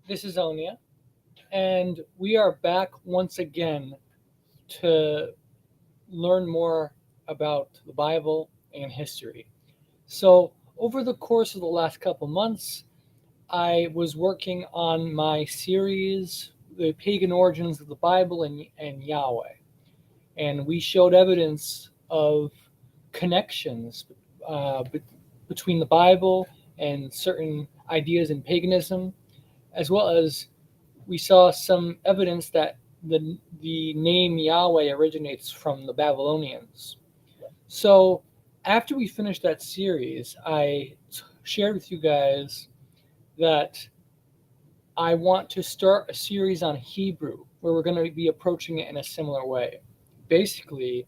This is Onia, and we are back once again to learn more about the Bible and history. So, over the course of the last couple months, I was working on my series, The Pagan Origins of the Bible and Yahweh. And we showed evidence of connections uh, be- between the Bible and certain ideas in paganism, as well as we saw some evidence that the name Yahweh originates from the Babylonians. So after we finished that series, I shared with you guys that I want to start a series on Hebrew where we're going to be approaching it in a similar way. Basically,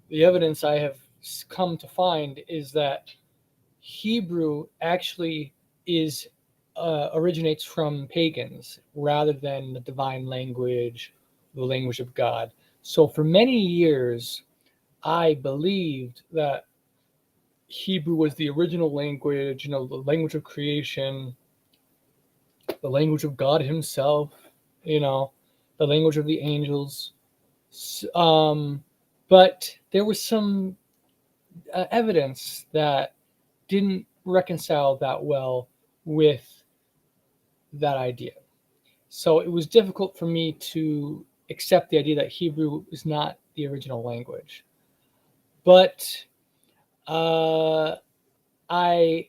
the evidence I have come to find is that Hebrew actually is originates from pagans rather than the divine language, the language of God. So for many years, I believed that Hebrew was the original language, the language of creation, the language of God Himself, you know, the language of the angels. Um, but there was some evidence that didn't reconcile that well with that idea. So it was difficult for me to accept the idea that Hebrew is not the original language. But uh, I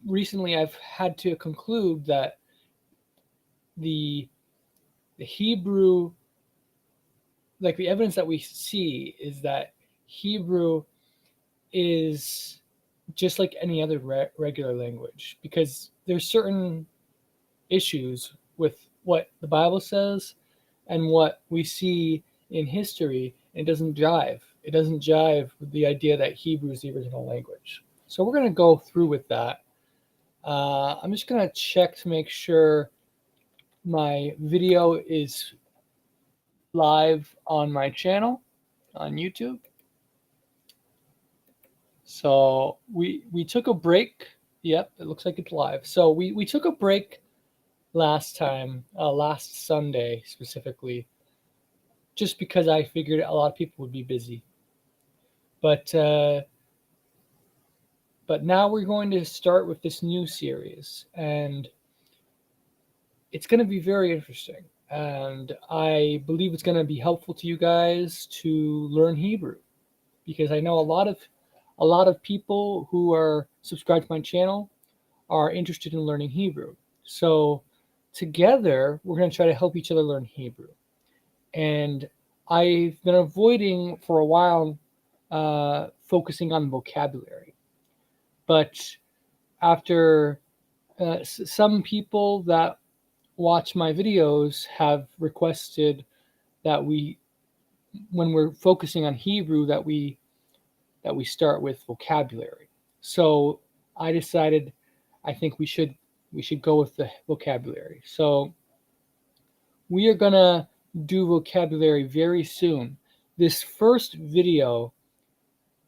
recently I've had to conclude that the the Hebrew, like the evidence that we see, is that Hebrew is just like any other regular language because there's certain issues with what the Bible says and what we see in history. It doesn't jive. It doesn't jive with the idea that Hebrew is the original language. So we're going to go through with that. I'm just going to check to make sure my video is live on my channel on YouTube. So we took a break. Yep, it looks like it's live. So we took a break last time, last Sunday specifically, just because I figured a lot of people would be busy. But uh, but now we're going to start with this new series, and it's going to be very interesting. And I believe it's going to be helpful to you guys to learn Hebrew because I know a lot of people who are subscribed to my channel are interested in learning Hebrew. So together, we're going to try to help each other learn Hebrew. And I've been avoiding for a while focusing on vocabulary. But after some people that watch my videos have requested that when we're focusing on Hebrew, that we start with vocabulary. So I decided I think we should go with the vocabulary. So we are gonna do vocabulary very soon. This first video,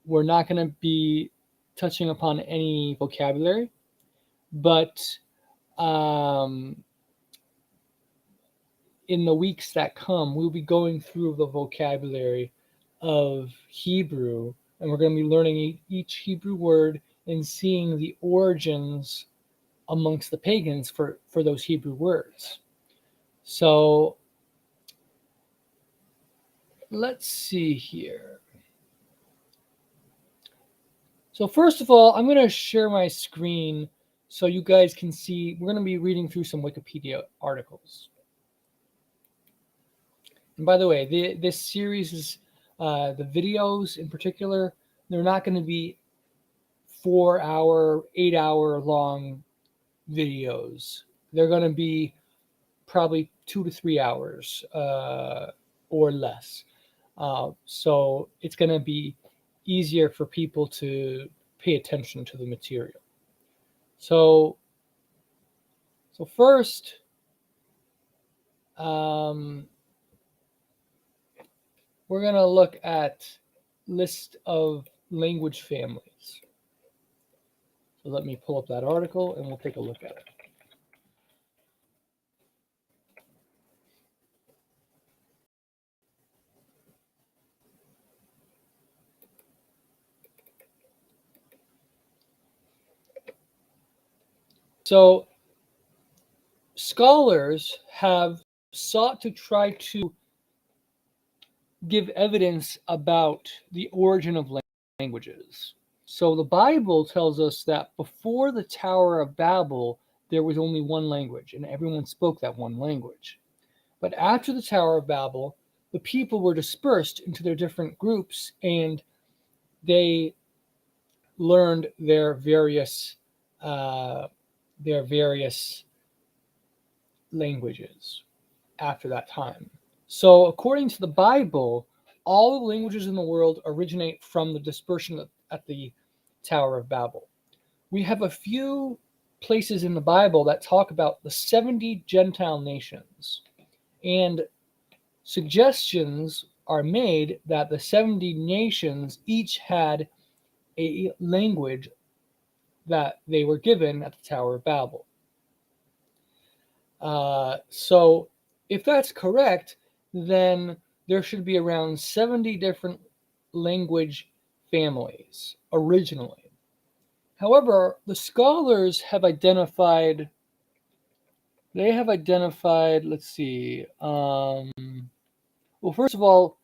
we're not gonna be touching upon any vocabulary, but um, in the weeks that come, we'll be going through the vocabulary of Hebrew, and we're going to be learning each Hebrew word and seeing the origins amongst the pagans for those Hebrew words. So let's see here. So first of all, I'm going to share my screen so you guys can see. We're going to be reading through some Wikipedia articles. And by the way, this series is the videos in particular. They're not going to be 4 hour, 8 hour long videos. They're going to be probably 2 to 3 hours or less. So it's going to be easier for people to pay attention to the material. So, so first, um, we're going to look at list of language families. So let me pull up that article and we'll take a look at it. So scholars have sought to try to give evidence about the origin of languages. So the Bible tells us that before the Tower of Babel, there was only one language, and everyone spoke that one language. But after the Tower of Babel, the people were dispersed into their different groups, and they learned their various languages after that time. So, according to the Bible, all the languages in the world originate from the dispersion at the Tower of Babel. We have a few places in the Bible that talk about the 70 Gentile nations, and suggestions are made that the 70 nations each had a language that they were given at the Tower of Babel. So, if that's correct, then there should be around 70 different language families originally. However, the scholars have identified, let's see, well, first of all,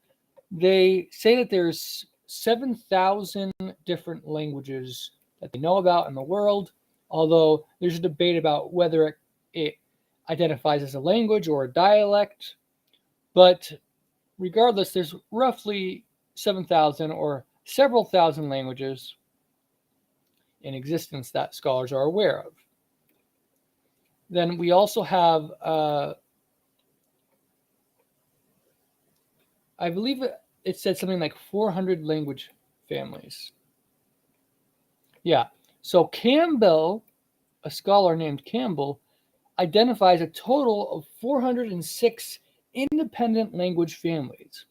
they say that there's 7,000 different languages that they know about in the world, although there's a debate about whether it identifies as a language or a dialect. But regardless, there's roughly 7,000 or several thousand languages in existence that scholars are aware of. Then we also have, I believe it said something like 400 language families. Yeah. So Campbell, a scholar named Campbell, identifies a total of 406 independent language families,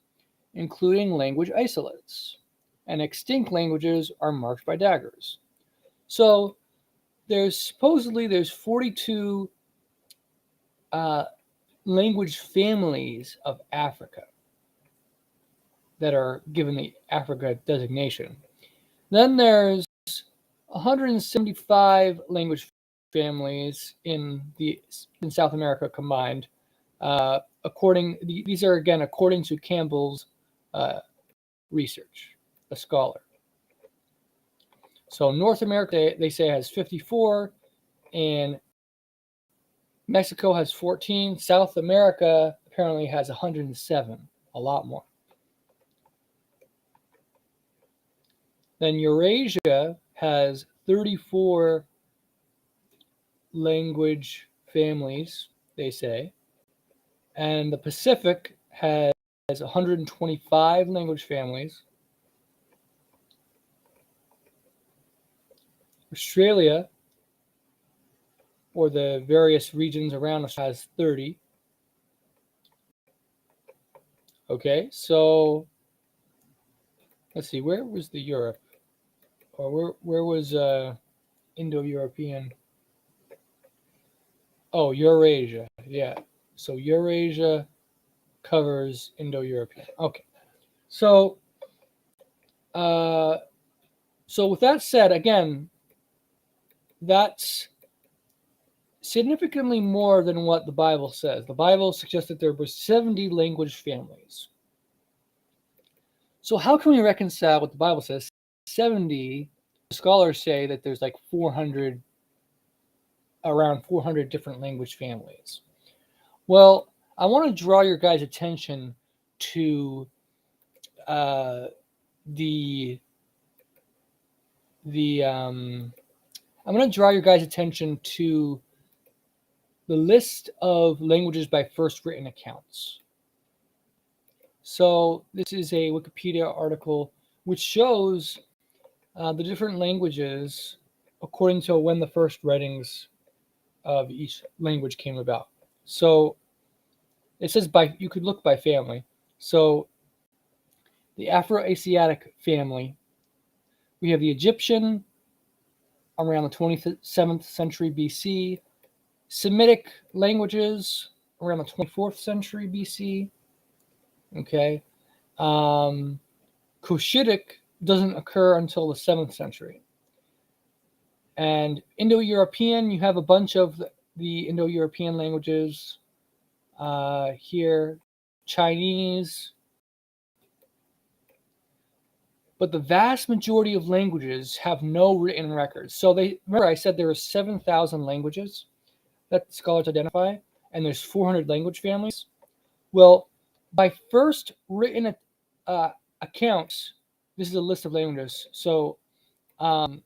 including language isolates, and extinct languages are marked by daggers. So there's 42 language families of Africa that are given the Africa designation. Then there's 175 language families in South America combined. These are again according to Campbell's research, a scholar. So North America, they say, has 54, and Mexico has 14. South America apparently has 107, a lot more. Then Eurasia has 34 language families, they say, and the Pacific has 125 language families. Australia, or the various regions around us, has 30. Okay, so let's see, where was the Europe? Or where was Indo-European? Oh, Eurasia, yeah. So Eurasia covers Indo-European. Okay, so with that said, again, that's significantly more than what the Bible says. The Bible suggests that there were 70 language families. So how can we reconcile what the Bible says? 70, scholars say that there's like around 400 different language families. Well, I want to draw your guys' attention to I'm going to draw your guys' attention to the list of languages by first written accounts. So this is a Wikipedia article which shows the different languages according to when the first writings of each language came about. So it says you could look by family. So the Afro-Asiatic family, we have the Egyptian, around the 27th century BC. Semitic languages around the 24th century BC. Okay. Cushitic doesn't occur until the 7th century. And Indo-European, you have a bunch of the Indo-European languages here, Chinese. But the vast majority of languages have no written records. So remember I said there were 7,000 languages that scholars identify, and there's 400 language families. Well, by first written accounts, this is a list of languages. So of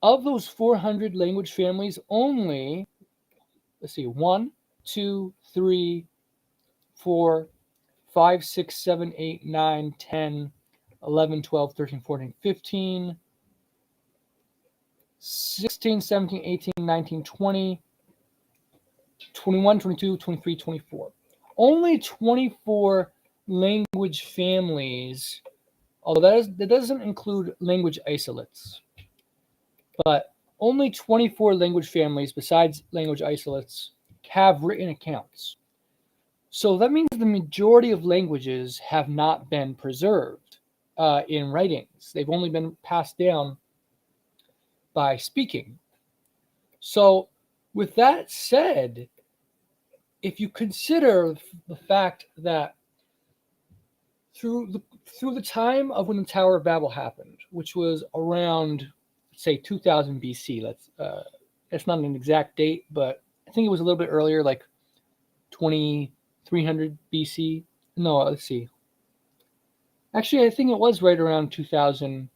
those 400 language families, only, let's see, 1, 2, 3, 4, 5, 6, 7, 8, 9, 10, 11, 12, 13, 14, 15, 16, 17, 18, 19, 20, 21, 22, 23, 24. Only 24 language families, although that doesn't include language isolates, but only 24 language families besides language isolates have written accounts. So that means the majority of languages have not been preserved in writings. They've only been passed down by speaking. So with that said, if you consider the fact that through the time of when the Tower of Babel happened, which was around, say, 2000 BC, that's not an exact date, but I think it was a little bit earlier, like 2300 BC. No, let's see. Actually, I think it was right around 2000,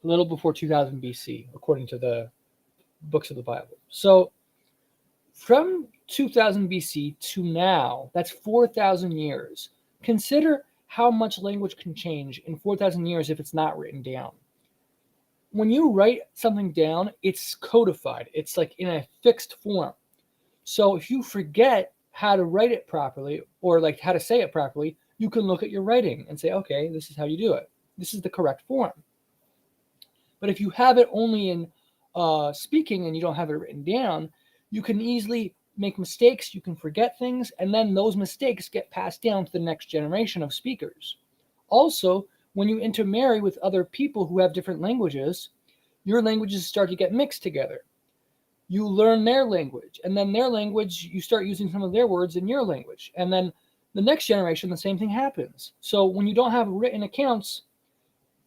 a little before 2000 BC, according to the books of the Bible. So from 2000 BC to now, that's 4,000 years. Consider how much language can change in 4,000 years if it's not written down. When you write something down, it's codified. It's like in a fixed form. So if you forget how to write it properly, or like how to say it properly, you can look at your writing and say, okay, this is how you do it. This is the correct form. But if you have it only in speaking and you don't have it written down, you can easily make mistakes, you can forget things, and then those mistakes get passed down to the next generation of speakers. Also, when you intermarry with other people who have different languages, your languages start to get mixed together. You learn their language, and then their language, you start using some of their words in your language. And then the next generation, the same thing happens. So when you don't have written accounts,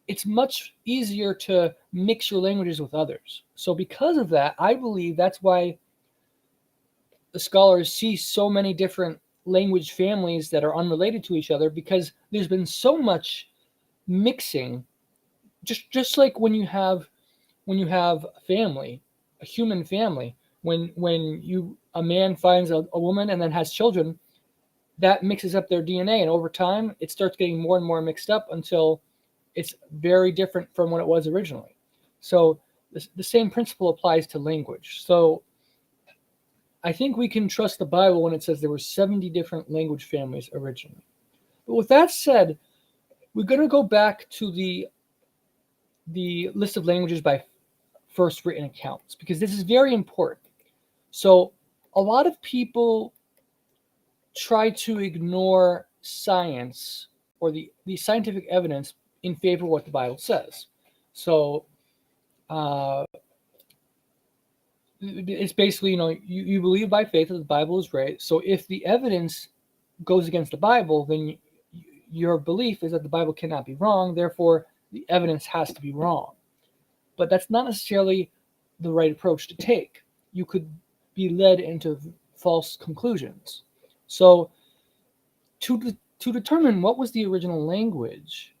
it's much easier to mix your languages with others. So because of that, I believe that's why the scholars see so many different language families that are unrelated to each other, because there's been so much mixing. Just like when you have a family, a human family, when a man finds a woman and then has children, that mixes up their DNA, and over time it starts getting more and more mixed up until it's very different from what it was originally. So the same principle applies to language. So I think we can trust the Bible when it says there were 70 different language families originally. But with that said, we're going to go back to the list of languages by first written accounts, because this is very important. So a lot of people try to ignore science or the scientific evidence in favor of what the Bible says. So it's basically, you believe by faith that the Bible is right. So if the evidence goes against the Bible, then your belief is that the Bible cannot be wrong. Therefore, the evidence has to be wrong. But that's not necessarily the right approach to take. You could be led into false conclusions. So to determine what was the original language,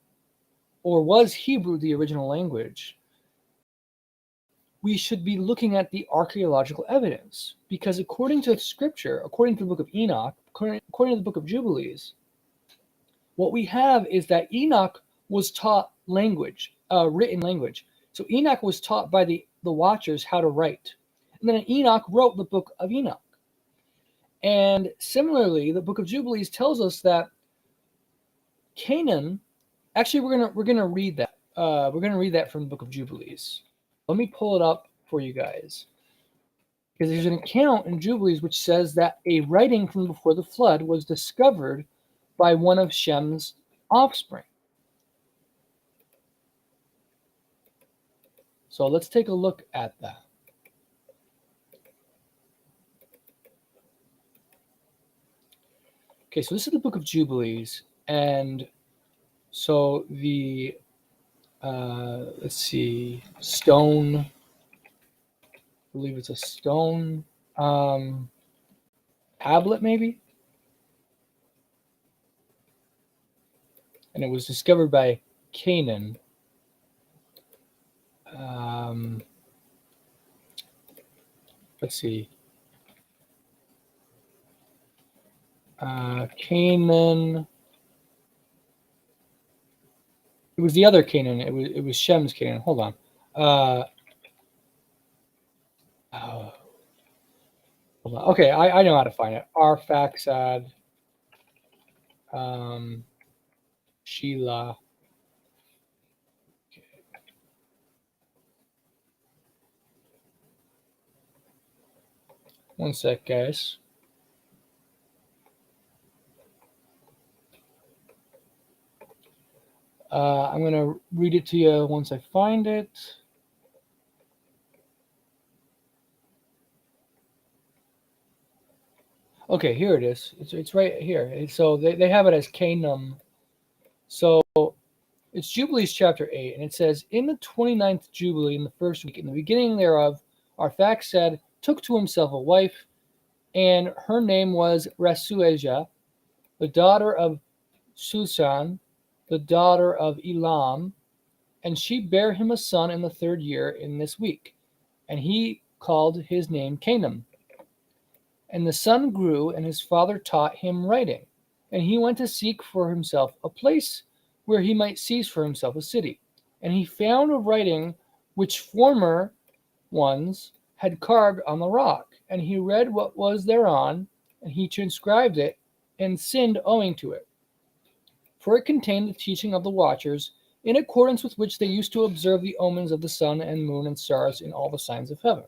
or was Hebrew the original language, we should be looking at the archaeological evidence, because according to Scripture, according to the book of Enoch, according to the book of Jubilees, what we have is that Enoch was taught language, written language. So Enoch was taught by the watchers how to write. And then Enoch wrote the book of Enoch. And similarly, the book of Jubilees tells us that Canaan, actually we're gonna read that. We're gonna read that from the book of Jubilees. Let me pull it up for you guys. Because there's an account in Jubilees which says that a writing from before the flood was discovered by one of Shem's offspring. So let's take a look at that. Okay, so this is the book of Jubilees, and so the let's see, stone. I believe it's a stone tablet, maybe, and it was discovered by Canaan. Let's see. Canaan. It was the other Canaan. It was Shem's Canaan. Hold on. Hold on. Okay, I know how to find it. Arphaxad. Sheila. Okay. One sec, guys. I'm going to read it to you once I find it. Okay, here it is. It's right here. So they have it as Canaan. So it's Jubilees chapter 8, and it says, in the 29th Jubilee, in the first week, in the beginning thereof, Arphaxad took to himself a wife, and her name was Rasueja, the daughter of Susan, the daughter of Elam, and she bare him a son in the 3rd year in this week, and he called his name Canaan. And the son grew, and his father taught him writing, and he went to seek for himself a place where he might seize for himself a city. And he found a writing which former ones had carved on the rock, and he read what was thereon, and he transcribed it, and sinned owing to it. For it contained the teaching of the watchers, in accordance with which they used to observe the omens of the sun and moon and stars in all the signs of heaven.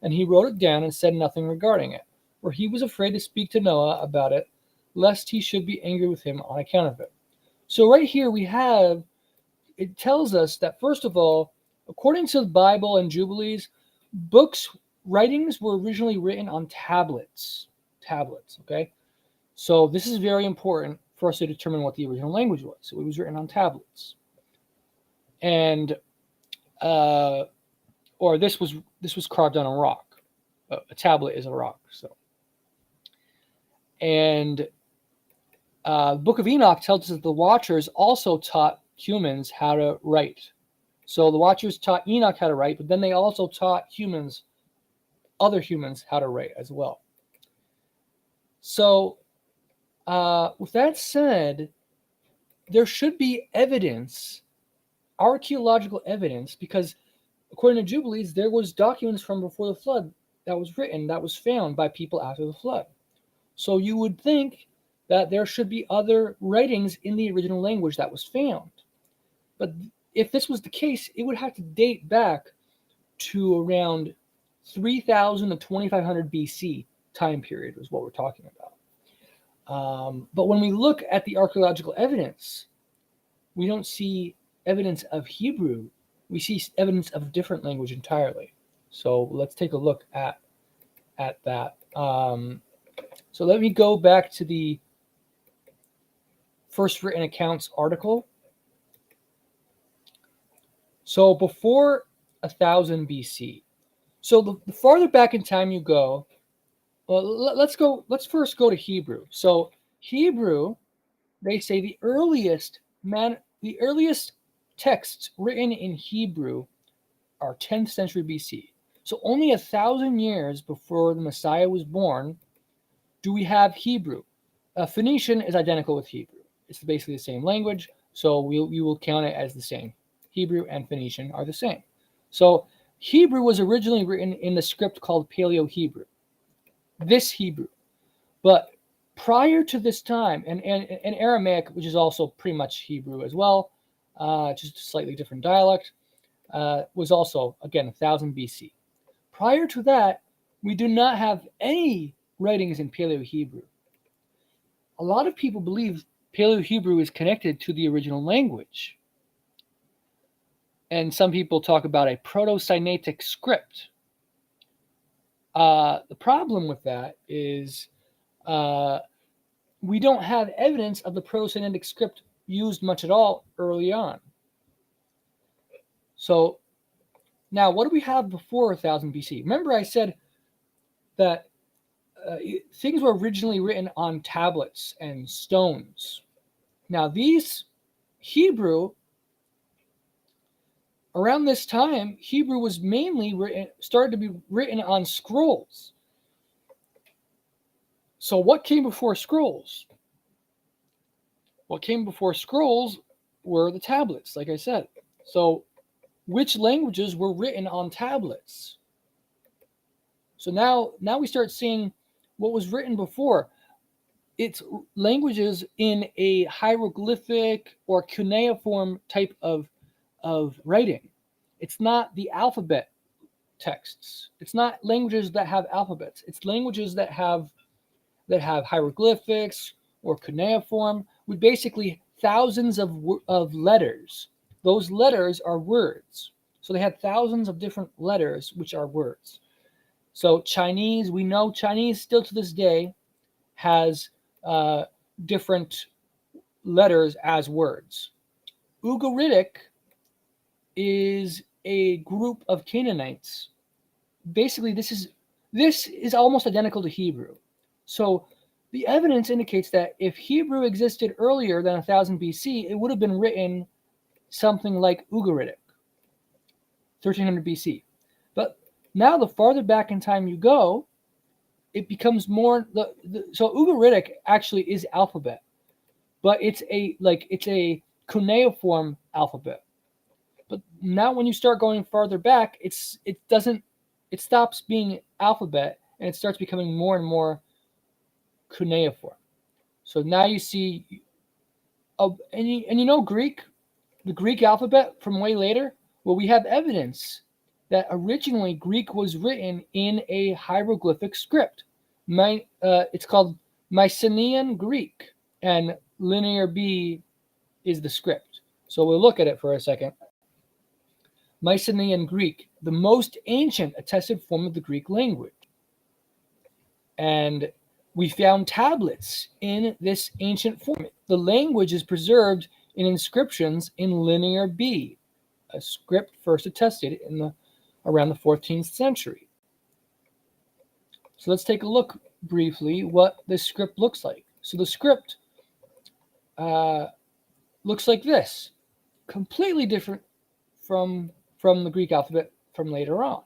And he wrote it down and said nothing regarding it, for he was afraid to speak to Noah about it, lest he should be angry with him on account of it. So right here we have, it tells us that, first of all, according to the Bible and Jubilees, writings were originally written on tablets, okay? So this is very important for us to determine what the original language was. So it was written on tablets. And, or this was carved on a rock. A tablet is a rock, so. And the Book of Enoch tells us that the Watchers also taught humans how to write. So the Watchers taught Enoch how to write, but then they also taught other humans, how to write as well. So with that said, there should be evidence, archaeological evidence, because according to Jubilees, there was documents from before the flood that was written, that was found by people after the flood. So you would think that there should be other writings in the original language that was found. But if this was the case, it would have to date back to around 3000 to 2500 BC time period is what we're talking about. But when we look at the archaeological evidence, we don't see evidence of Hebrew. We see evidence of a different language entirely. So let's take a look at that. So let me go back to the First Written Accounts article. So before 1000 BC. So the farther back in time you go, well, let's first go to Hebrew. So Hebrew, they say the earliest texts written in Hebrew are 10th century BC. So only 1,000 years before the Messiah was born do we have Hebrew. Phoenician is identical with Hebrew. It's basically the same language, so we will count it as the same. Hebrew and Phoenician are the same. So Hebrew was originally written in the script called Paleo-Hebrew. This Hebrew. But prior to this time, and Aramaic, which is also pretty much Hebrew as well, just a slightly different dialect, was also, again, 1000 BC. Prior to that, we do not have any writings in Paleo-Hebrew. A lot of people believe Paleo-Hebrew is connected to the original language. And some people talk about a Proto-Sinaitic script. The problem with that is we don't have evidence of the Proto-Sinaitic script used much at all early on. So now, what do we have before 1000 BC? Remember I said that things were originally written on tablets and stones. Now, these Hebrew, around this time, Hebrew was mainly started to be written on scrolls. So what came before scrolls? What came before scrolls were the tablets, like I said. So which languages were written on tablets? So now we start seeing what was written before. It's languages in a hieroglyphic or cuneiform type of writing. It's not the alphabet texts. It's not languages that have alphabets. It's languages that have hieroglyphics or cuneiform with basically thousands of letters. Those letters are words. So they had thousands of different letters, which are words. So Chinese, we know Chinese still to this day has different letters as words. Ugaritic is a group of Canaanites. Basically, this is almost identical to Hebrew. So the evidence indicates that if Hebrew existed earlier than 1000 BC, it would have been written something like Ugaritic, 1300 BC. But now the farther back in time you go, it becomes more so Ugaritic actually is alphabet, but it's a cuneiform alphabet. But now when you start going farther back, it stops being alphabet and it starts becoming more and more cuneiform. So now you see, and you know Greek, the Greek alphabet from way later. Well, we have evidence that originally Greek was written in a hieroglyphic script. It's called Mycenaean Greek, and Linear B is the script. So we'll look at it for a second. Mycenaean Greek, the most ancient attested form of the Greek language. And we found tablets in this ancient form. The language is preserved in inscriptions in Linear B, a script first attested around the 14th century. So let's take a look briefly what this script looks like. So the script looks like this, completely different from the Greek alphabet from later on.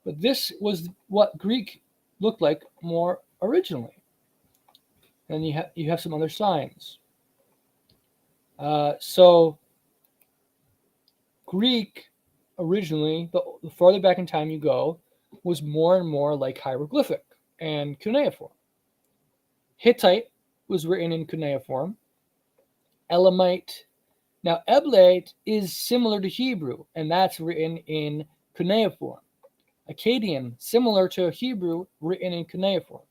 But this was what Greek looked like more originally. And you have some other signs. So Greek originally, the farther back in time you go, was more and more like hieroglyphic and cuneiform. Hittite was written in cuneiform. Elamite. Now, Eblate is similar to Hebrew, and that's written in cuneiform. Akkadian, similar to Hebrew, written in cuneiform.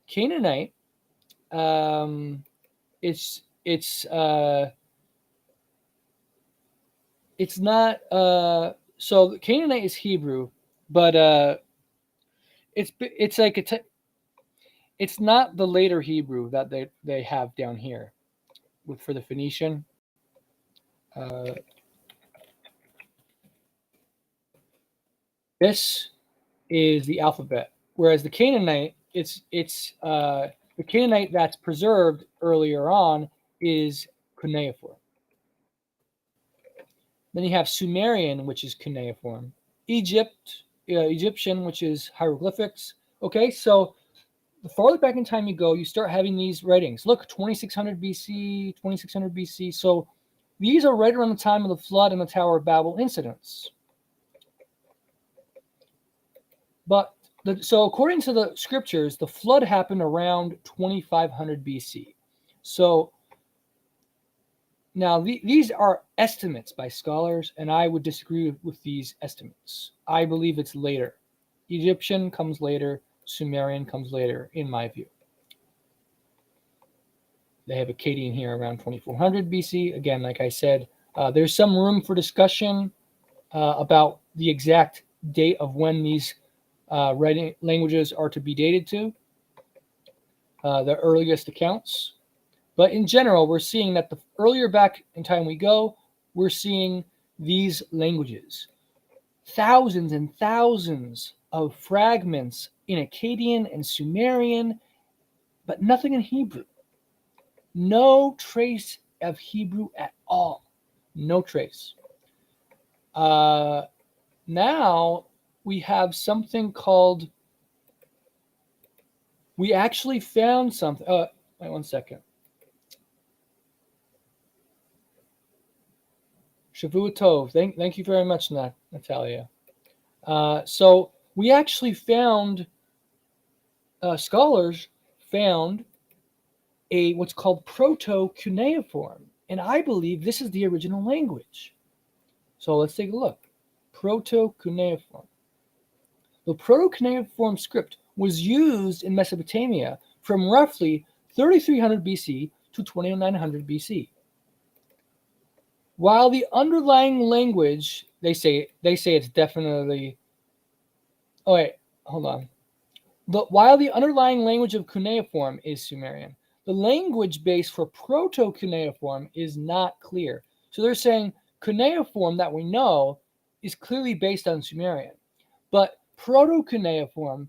Canaanite, it's not. So Canaanite is Hebrew, but it's like it's not the later Hebrew that they have down here for the Phoenician. This is the alphabet, whereas the Canaanite, it's the Canaanite that's preserved earlier on is cuneiform. Then you have Sumerian, which is cuneiform. Egyptian, which is hieroglyphics. Okay, so the farther back in time you go, you start having these writings. Look, 2600 BC, 2600 BC. So these are right around the time of the flood and the Tower of Babel incidents. But so according to the scriptures, the flood happened around 2500 BC. So Now, these are estimates by scholars, and I would disagree with these estimates. I believe it's later. Egyptian comes later, Sumerian comes later, in my view. They have Akkadian here around 2400 BC. Again, like I said, there's some room for discussion about the exact date of when these writing languages are to be dated to, the earliest accounts. But in general, we're seeing that the earlier back in time we go, we're seeing these languages. Thousands and thousands of fragments in Akkadian and Sumerian, but nothing in Hebrew. No trace of Hebrew at all. No trace. Now we have something called, we actually found something. Wait 1 second. Shavua Tov. Thank you very much, Natalia. So we actually found, scholars found what's called Proto-Cuneiform, and I believe this is the original language. So let's take a look. Proto-Cuneiform. The Proto-Cuneiform script was used in Mesopotamia from roughly 3300 BC to 2900 BC. While the underlying language, they say it's definitely. Oh wait, hold on. While the underlying language of cuneiform is Sumerian, the language base for Proto-Cuneiform is not clear. So they're saying cuneiform that we know is clearly based on Sumerian, but Proto-Cuneiform,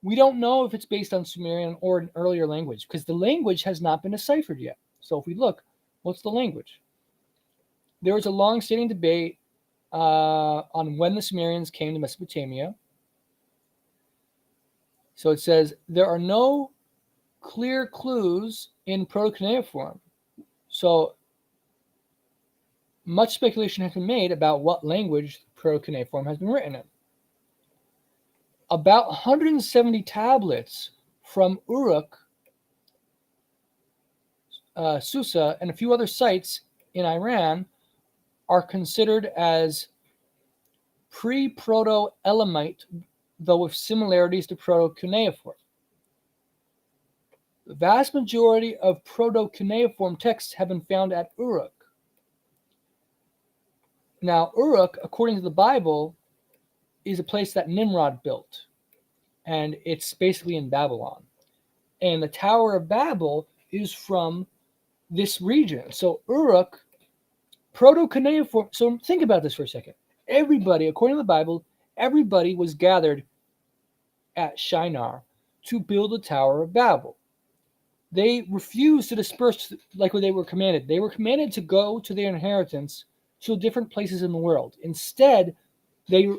we don't know if it's based on Sumerian or an earlier language because the language has not been deciphered yet. So if we look, what's the language? There was a long-standing debate on when the Sumerians came to Mesopotamia. So it says there are no clear clues in Proto-Cuneiform. So much speculation has been made about what language Proto-Cuneiform has been written in. About 170 tablets from Uruk, Susa, and a few other sites in Iran are considered as pre-Proto-Elamite, though with similarities to Proto-Cuneiform. The vast majority of Proto-Cuneiform texts have been found at Uruk. Now, Uruk, according to the Bible, is a place that Nimrod built, and it's basically in Babylon. And the Tower of Babel is from this region. So Uruk, Proto-Cuneiform. So think about this for a second. Everybody, according to the Bible, everybody was gathered at Shinar to build the Tower of Babel. They refused to disperse like what they were commanded. They were commanded to go to their inheritance to different places in the world. Instead, they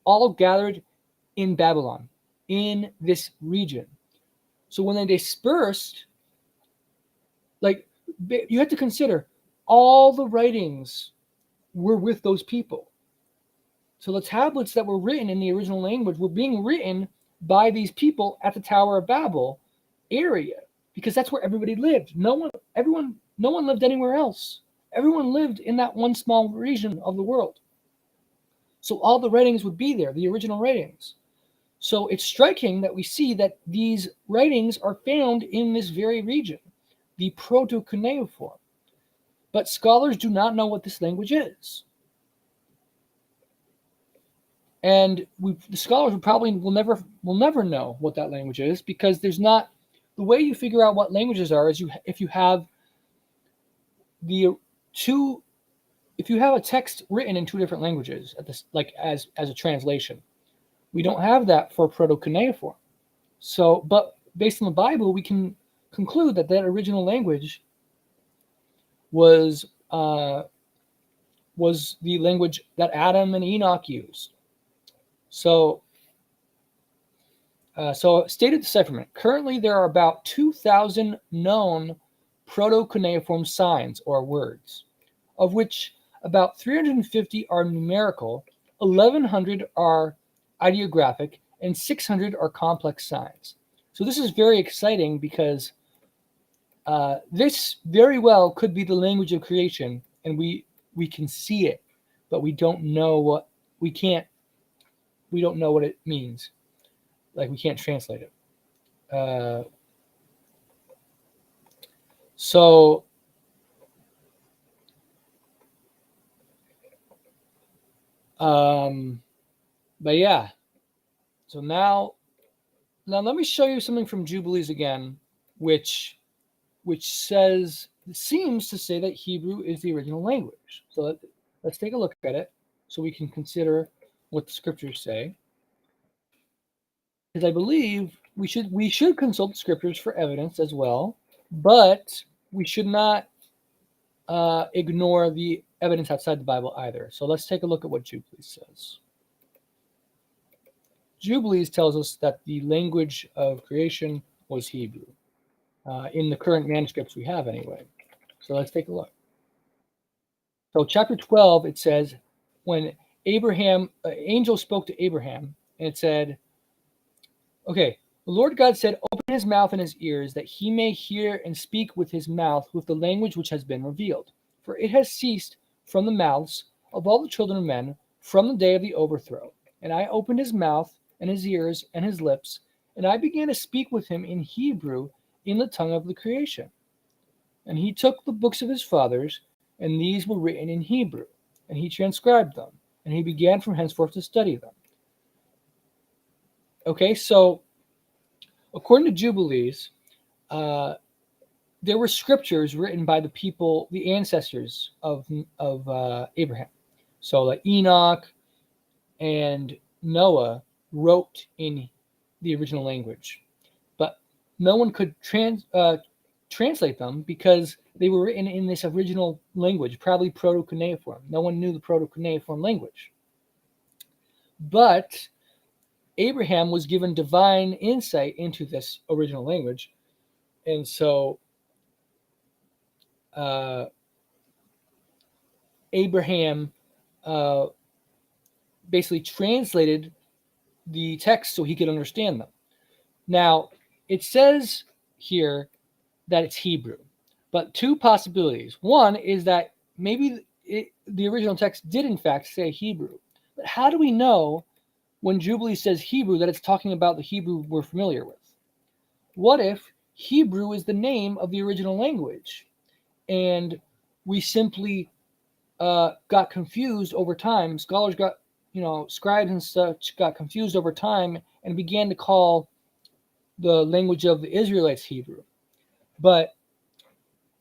all gathered in Babylon, in this region. So when they dispersed, like, you have to consider all the writings were with those people. So the tablets that were written in the original language were being written by these people at the Tower of Babel area, because that's where everybody lived. No one lived anywhere else. Everyone lived in that one small region of the world. So all the writings would be there, the original writings. So it's striking that we see that these writings are found in this very region, the Proto-Cuneiform. But scholars do not know what this language is. And the scholars will never know what that language is, because there's not, the way you figure out what languages are is if you have a text written in two different languages as a translation. We don't have that for Proto-Cuneiform. So, but based on the Bible, we can conclude that original language was the language that Adam and Enoch used. So stated decipherment. Currently, there are about 2,000 known Proto-Cuneiform signs or words, of which about 350 are numerical, 1,100 are ideographic, and 600 are complex signs. So this is very exciting because this very well could be the language of creation and we can see it, but we don't know what it means. Like, we can't translate it. So but yeah. So now let me show you something from Jubilees again, which seems to say that Hebrew is the original language. So let's take a look at it so we can consider what the scriptures say. Because I believe we should consult the scriptures for evidence as well, but we should not ignore the evidence outside the Bible either. So let's take a look at what Jubilees says. Jubilees tells us that the language of creation was Hebrew, in the current manuscripts we have anyway. So let's take a look. So chapter 12, it says, when Abraham, angel spoke to Abraham, and it said, okay, the Lord God said, open his mouth and his ears, that he may hear and speak with his mouth with the language which has been revealed. For it has ceased from the mouths of all the children of men from the day of the overthrow. And I opened his mouth and his ears and his lips, and I began to speak with him in Hebrew, in the tongue of the creation. And he took the books of his fathers, and these were written in Hebrew, and he transcribed them, and he began from henceforth to study them. Okay, so according to Jubilees, there were scriptures written by the people, the ancestors of Abraham. So like Enoch and Noah wrote in the original language, but no one could translate them because they were written in this original language, probably Proto-Cuneiform. No one knew the Proto-Cuneiform language. But Abraham was given divine insight into this original language, and so Abraham basically translated the text so he could understand them. Now, it says here that it's Hebrew, but two possibilities. One is that maybe the original text did in fact say Hebrew, but how do we know when Jubilee says Hebrew that it's talking about the Hebrew we're familiar with? What if Hebrew is the name of the original language, and we simply got confused over time? Scholars got, scribes and such got confused over time and began to call the language of the Israelites Hebrew. But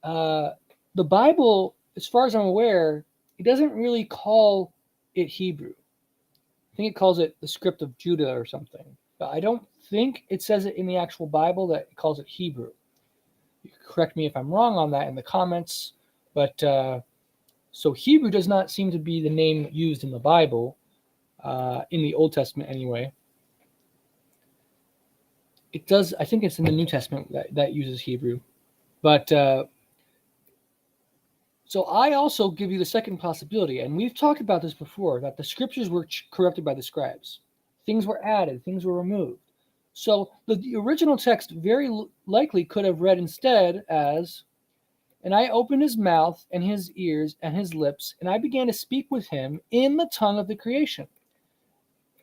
the Bible, as far as I'm aware, it doesn't really call it Hebrew. I think it calls it the script of Judah or something. But I don't think it says it in the actual Bible that it calls it Hebrew. You can correct me if I'm wrong on that in the comments. But so Hebrew does not seem to be the name used in the Bible, in the Old Testament anyway. It does. I think it's in the New Testament that uses Hebrew. But so I also give you the second possibility, and we've talked about this before, that the scriptures were corrupted by the scribes. Things were added, things were removed. So the original text very likely could have read instead as, and I opened his mouth and his ears and his lips, and I began to speak with him in the tongue of the creation.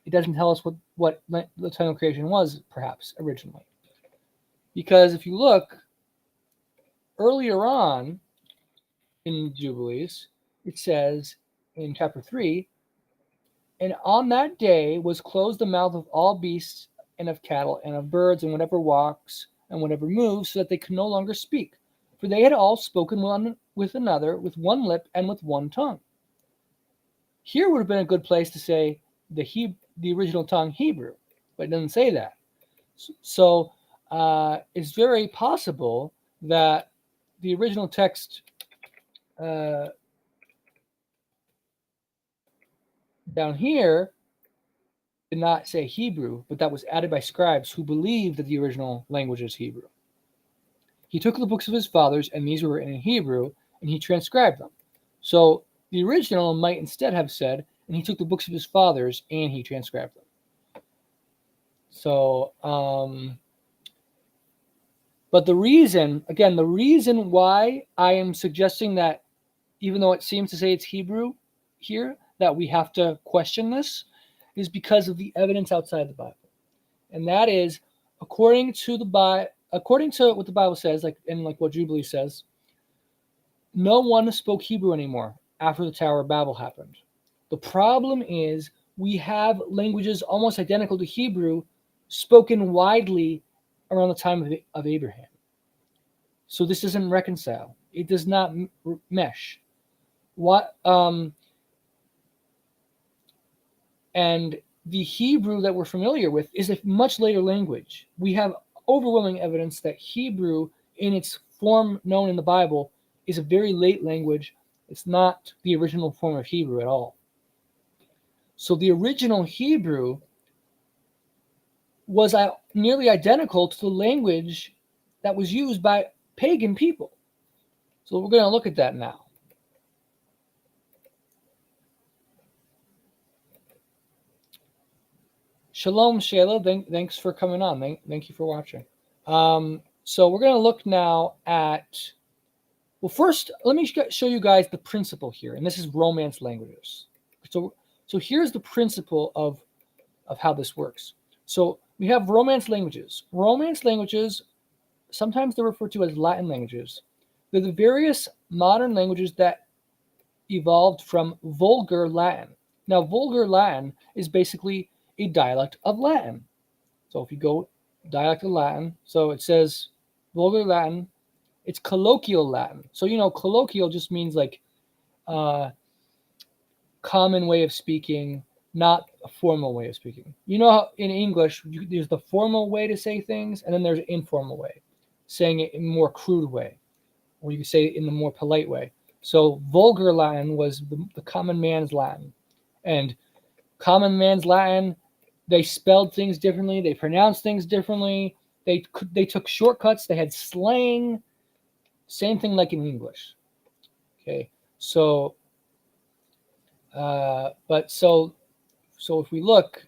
It doesn't tell us what the tongue of creation was, perhaps, originally. Because if you look earlier on in Jubilees, it says in chapter 3, and on that day was closed the mouth of all beasts and of cattle and of birds and whatever walks and whatever moves, so that they could no longer speak. For they had all spoken one with another with one lip and with one tongue. Here would have been a good place to say the original tongue Hebrew, but it doesn't say that. So it's very possible that the original text down here did not say Hebrew, but that was added by scribes who believed that the original language is Hebrew. He took the books of his fathers, and these were written in Hebrew, and he transcribed them. So the original might instead have said, and he took the books of his fathers, and he transcribed them. So, but the reason why I am suggesting that even though it seems to say it's Hebrew here, that we have to question this, is because of the evidence outside the Bible. And that is, according to what the Bible says, like what Jubilee says, no one spoke Hebrew anymore after the Tower of Babel happened. The problem is we have languages almost identical to Hebrew spoken widely around the time of Abraham. So this doesn't reconcile. It does not mesh. And the Hebrew that we're familiar with is a much later language. We have overwhelming evidence that Hebrew, in its form known in the Bible, is a very late language. It's not the original form of Hebrew at all. So the original Hebrew was nearly identical to the language that was used by pagan people. So we're going to look at that now. Shalom, Shayla. Thanks for coming on. Thank you for watching. So we're going to look now at, well, first, let me show you guys the principle here. And this is Romance languages. So here's the principle of how this works. So we have Romance languages. Romance languages, sometimes they're referred to as Latin languages. They're the various modern languages that evolved from Vulgar Latin. Now, Vulgar Latin is basically a dialect of Latin. So if you go dialect of Latin, so it says Vulgar Latin, it's colloquial Latin. So, colloquial just means like common way of speaking, not a formal way of speaking. How in English, there's the formal way to say things, and then there's an informal way, saying it in a more crude way, or you can say it in the more polite way. So Vulgar Latin was the common man's Latin. And common man's Latin, they spelled things differently. They pronounced things differently. They took shortcuts. They had slang. Same thing like in English. Okay, so if we look,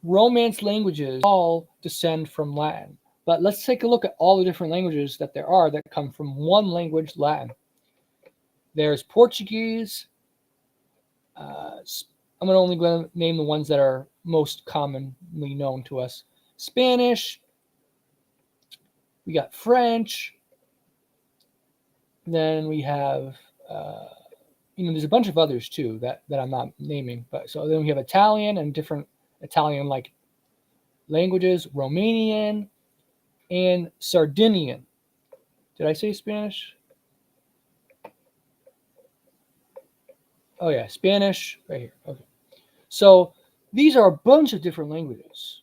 Romance languages all descend from Latin. But let's take a look at all the different languages that there are that come from one language, Latin. There's Portuguese. I'm only going to name the ones that are most commonly known to us. Spanish. We got French. Then we have, there's a bunch of others too that I'm not naming. But so then we have Italian and different Italian-like languages, Romanian, and Sardinian. Did I say Spanish? Oh yeah, Spanish right here. Okay. So these are a bunch of different languages,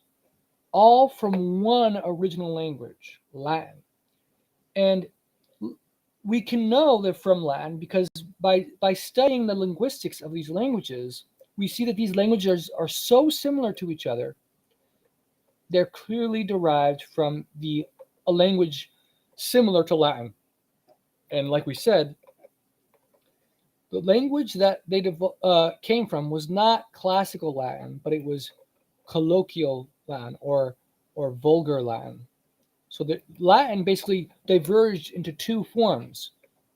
all from one original language, Latin. And we can know they're from Latin because by studying the linguistics of these languages, we see that these languages are so similar to each other. They're clearly derived from a language similar to Latin. And like we said, the language that they came from was not classical Latin, but it was colloquial Latin or Vulgar Latin. So the Latin basically diverged into two forms: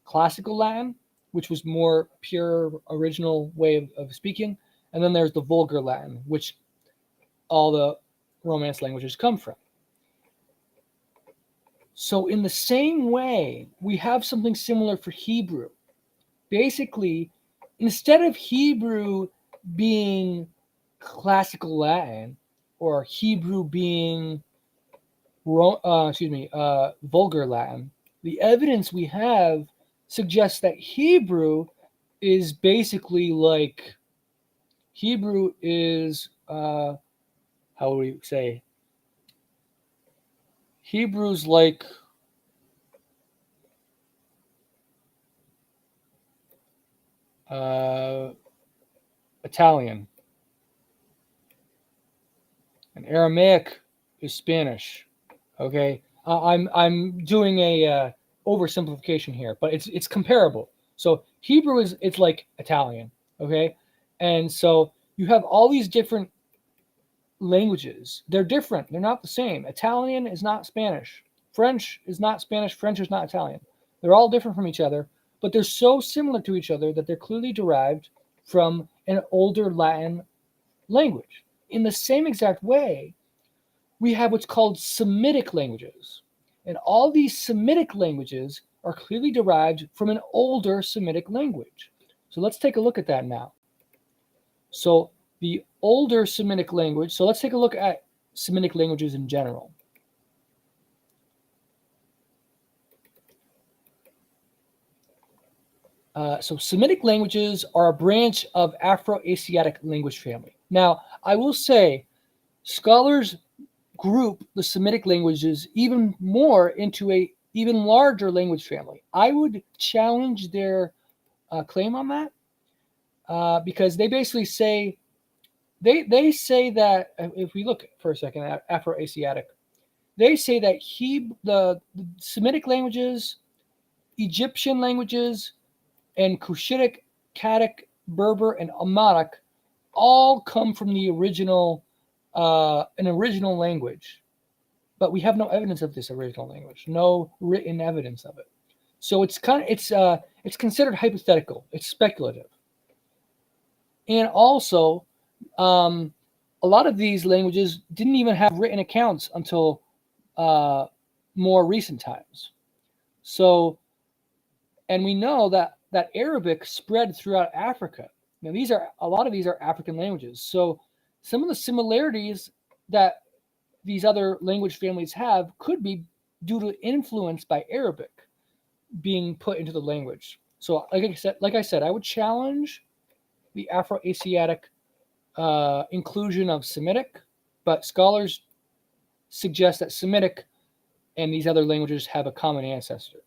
classical Latin, which was more pure, original way of speaking, and then there's the Vulgar Latin, which all the Romance languages come from. So in the same way, we have something similar for Hebrew. Basically, instead of Hebrew being classical Latin or Hebrew being Vulgar Latin, the evidence we have suggests that Hebrew is basically like Hebrew is how would we say? Hebrew's like Italian, and Aramaic is Spanish. Okay, I'm doing a oversimplification here, but it's comparable. So Hebrew it's like Italian. Okay, and so you have all these different languages. They're different. They're not the same. Italian is not Spanish. French is not Spanish. French is not Italian. They're all different from each other, but they're so similar to each other that they're clearly derived from an older Latin language. In the same exact way, we have what's called Semitic languages. And all these Semitic languages are clearly derived from an older Semitic language. So let's take a look at that now. So the older Semitic language, so let's take a look at Semitic languages in general. So Semitic languages are a branch of Afro-Asiatic language family. Now, I will say, scholars group the Semitic languages even more into a even larger language family. I would challenge their claim on that because they basically say they say that if we look for a second at Afro-Asiatic, they say that the Semitic languages, Egyptian languages, and Cushitic, Cadic, Berber, and Amharic all come from the original an original language, but we have no evidence of this original language, no written evidence of it. So it's considered hypothetical. It's speculative, and also a lot of these languages didn't even have written accounts until more recent times. So, and we know that Arabic spread throughout Africa. Now, a lot of these are African languages. So, some of the similarities that these other language families have could be due to influence by Arabic being put into the language. So, like I said, I would challenge the Afro-Asiatic inclusion of Semitic, but scholars suggest that Semitic and these other languages have a common ancestor.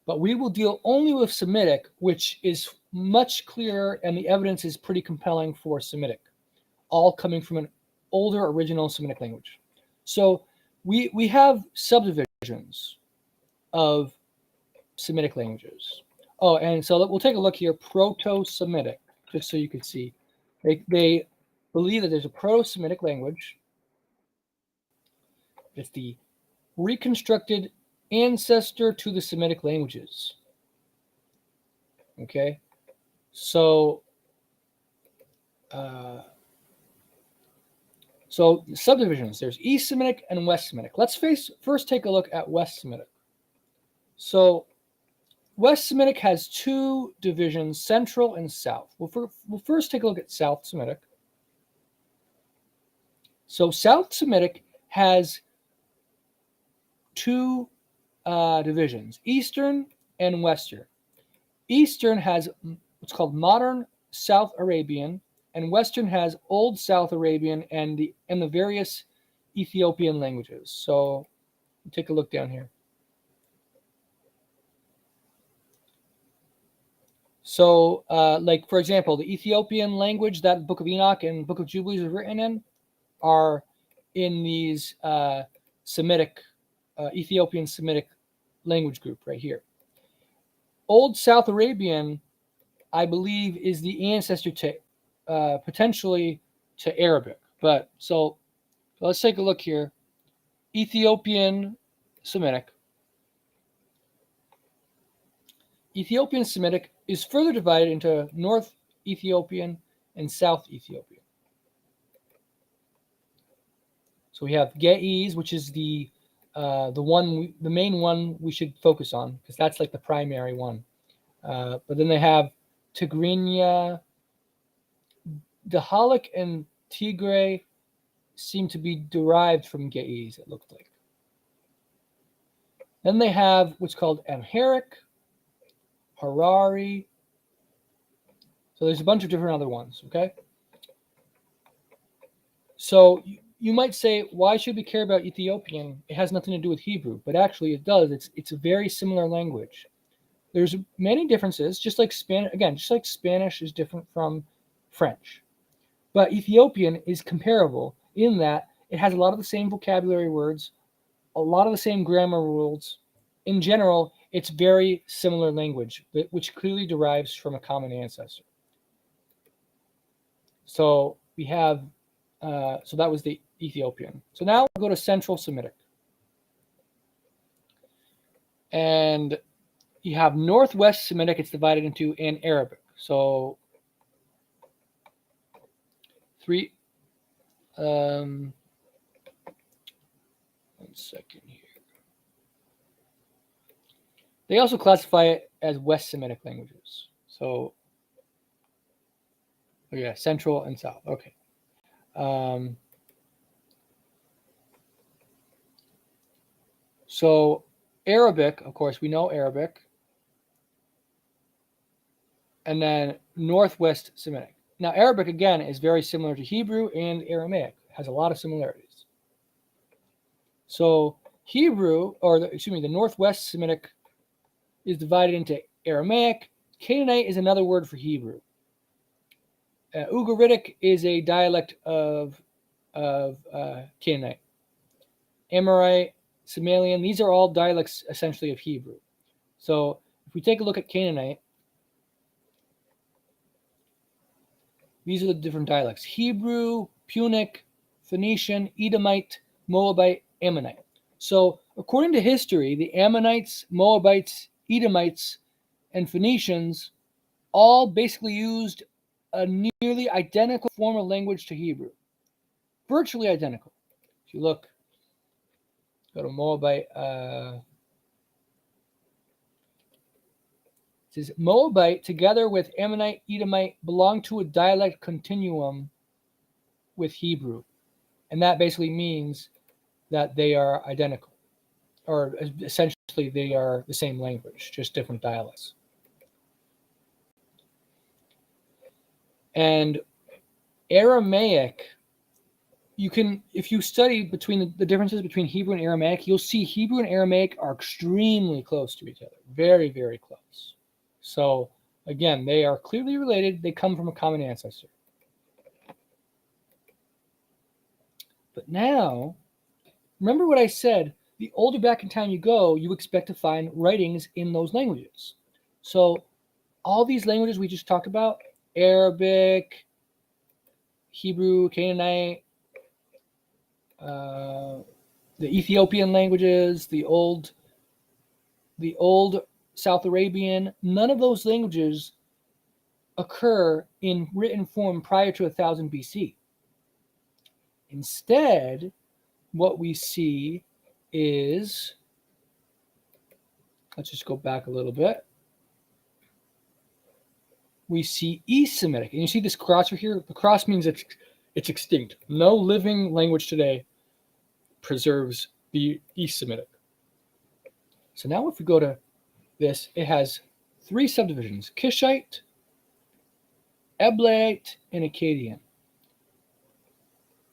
But we will deal only with Semitic, which is much clearer, and the evidence is pretty compelling for Semitic, all coming from an older original Semitic language. So we have subdivisions of Semitic languages. Oh, and so we'll take a look here, Proto-Semitic, just so you can see. They believe that there's a Proto-Semitic language. It's the reconstructed ancestor to the Semitic languages. Okay, so subdivisions. There's East Semitic and West Semitic. Let's first take a look at West Semitic. So West Semitic has two divisions, Central and South. We'll first take a look at South Semitic. So South Semitic has two divisions, Eastern and Western. Eastern has what's called modern South Arabian, and Western has Old South Arabian and the various Ethiopian languages. So take a look down here. So, like for example, the Ethiopian language that Book of Enoch and Book of Jubilees is written in are in these Semitic, Ethiopian Semitic language group right here. Old South Arabian, I believe, is the ancestor to potentially to Arabic. But so let's take a look here. Ethiopian Semitic. Ethiopian Semitic is further divided into North Ethiopian and South Ethiopian. So we have Ge'ez, which is the main one we should focus on because that's like the primary one. But then they have Tigrinya, Dahalik, and Tigray seem to be derived from Ge'ez, it looked like. Then they have what's called Amharic, Harari. So there's a bunch of different other ones, okay? So you might say, why should we care about Ethiopian? It has nothing to do with Hebrew, but actually it does. It's a very similar language. There's many differences, just like Spanish is different from French. But Ethiopian is comparable in that it has a lot of the same vocabulary words, a lot of the same grammar rules. In general, it's very similar language, which clearly derives from a common ancestor. So we have, so that was the Ethiopian. So now we'll go to Central Semitic. And you have Northwest Semitic. It's divided into and Arabic. So three. 1 second here. They also classify it as West Semitic languages. So, yeah, Central and South. Okay. So Arabic, of course, we know Arabic. And then Northwest Semitic. Now, Arabic, again, is very similar to Hebrew and Aramaic. It has a lot of similarities. So Hebrew, the Northwest Semitic is divided into Aramaic. Canaanite is another word for Hebrew. Ugaritic is a dialect of Canaanite. Amorite, Somalian, these are all dialects essentially of Hebrew. So if we take a look at Canaanite, these are the different dialects: Hebrew, Punic, Phoenician, Edomite, Moabite, Ammonite. So according to history, the Ammonites, Moabites, Edomites, and Phoenicians all basically used a nearly identical form of language to Hebrew. Virtually identical. If you look, go to Moabite. It says Moabite, together with Ammonite, Edomite, belong to a dialect continuum with Hebrew. And that basically means that they are identical, or essentially they are the same language, just different dialects. And Aramaic, if you study between the differences between Hebrew and Aramaic, you'll see Hebrew and Aramaic are extremely close to each other, very, very close. So again, they are clearly related. They come from a common ancestor. But now, remember what I said, the older back in time you go, you expect to find writings in those languages. So all these languages we just talked about, Arabic, Hebrew, Canaanite, the Ethiopian languages, the old South Arabian, none of those languages occur in written form prior to 1000 BC. Instead, what we see is, let's just go back a little bit. We see East Semitic. And you see this cross right here? The cross means it's extinct. No living language today preserves the East Semitic. So now if we go to this, it has 3 subdivisions: Kishite, Eblaite, and Akkadian.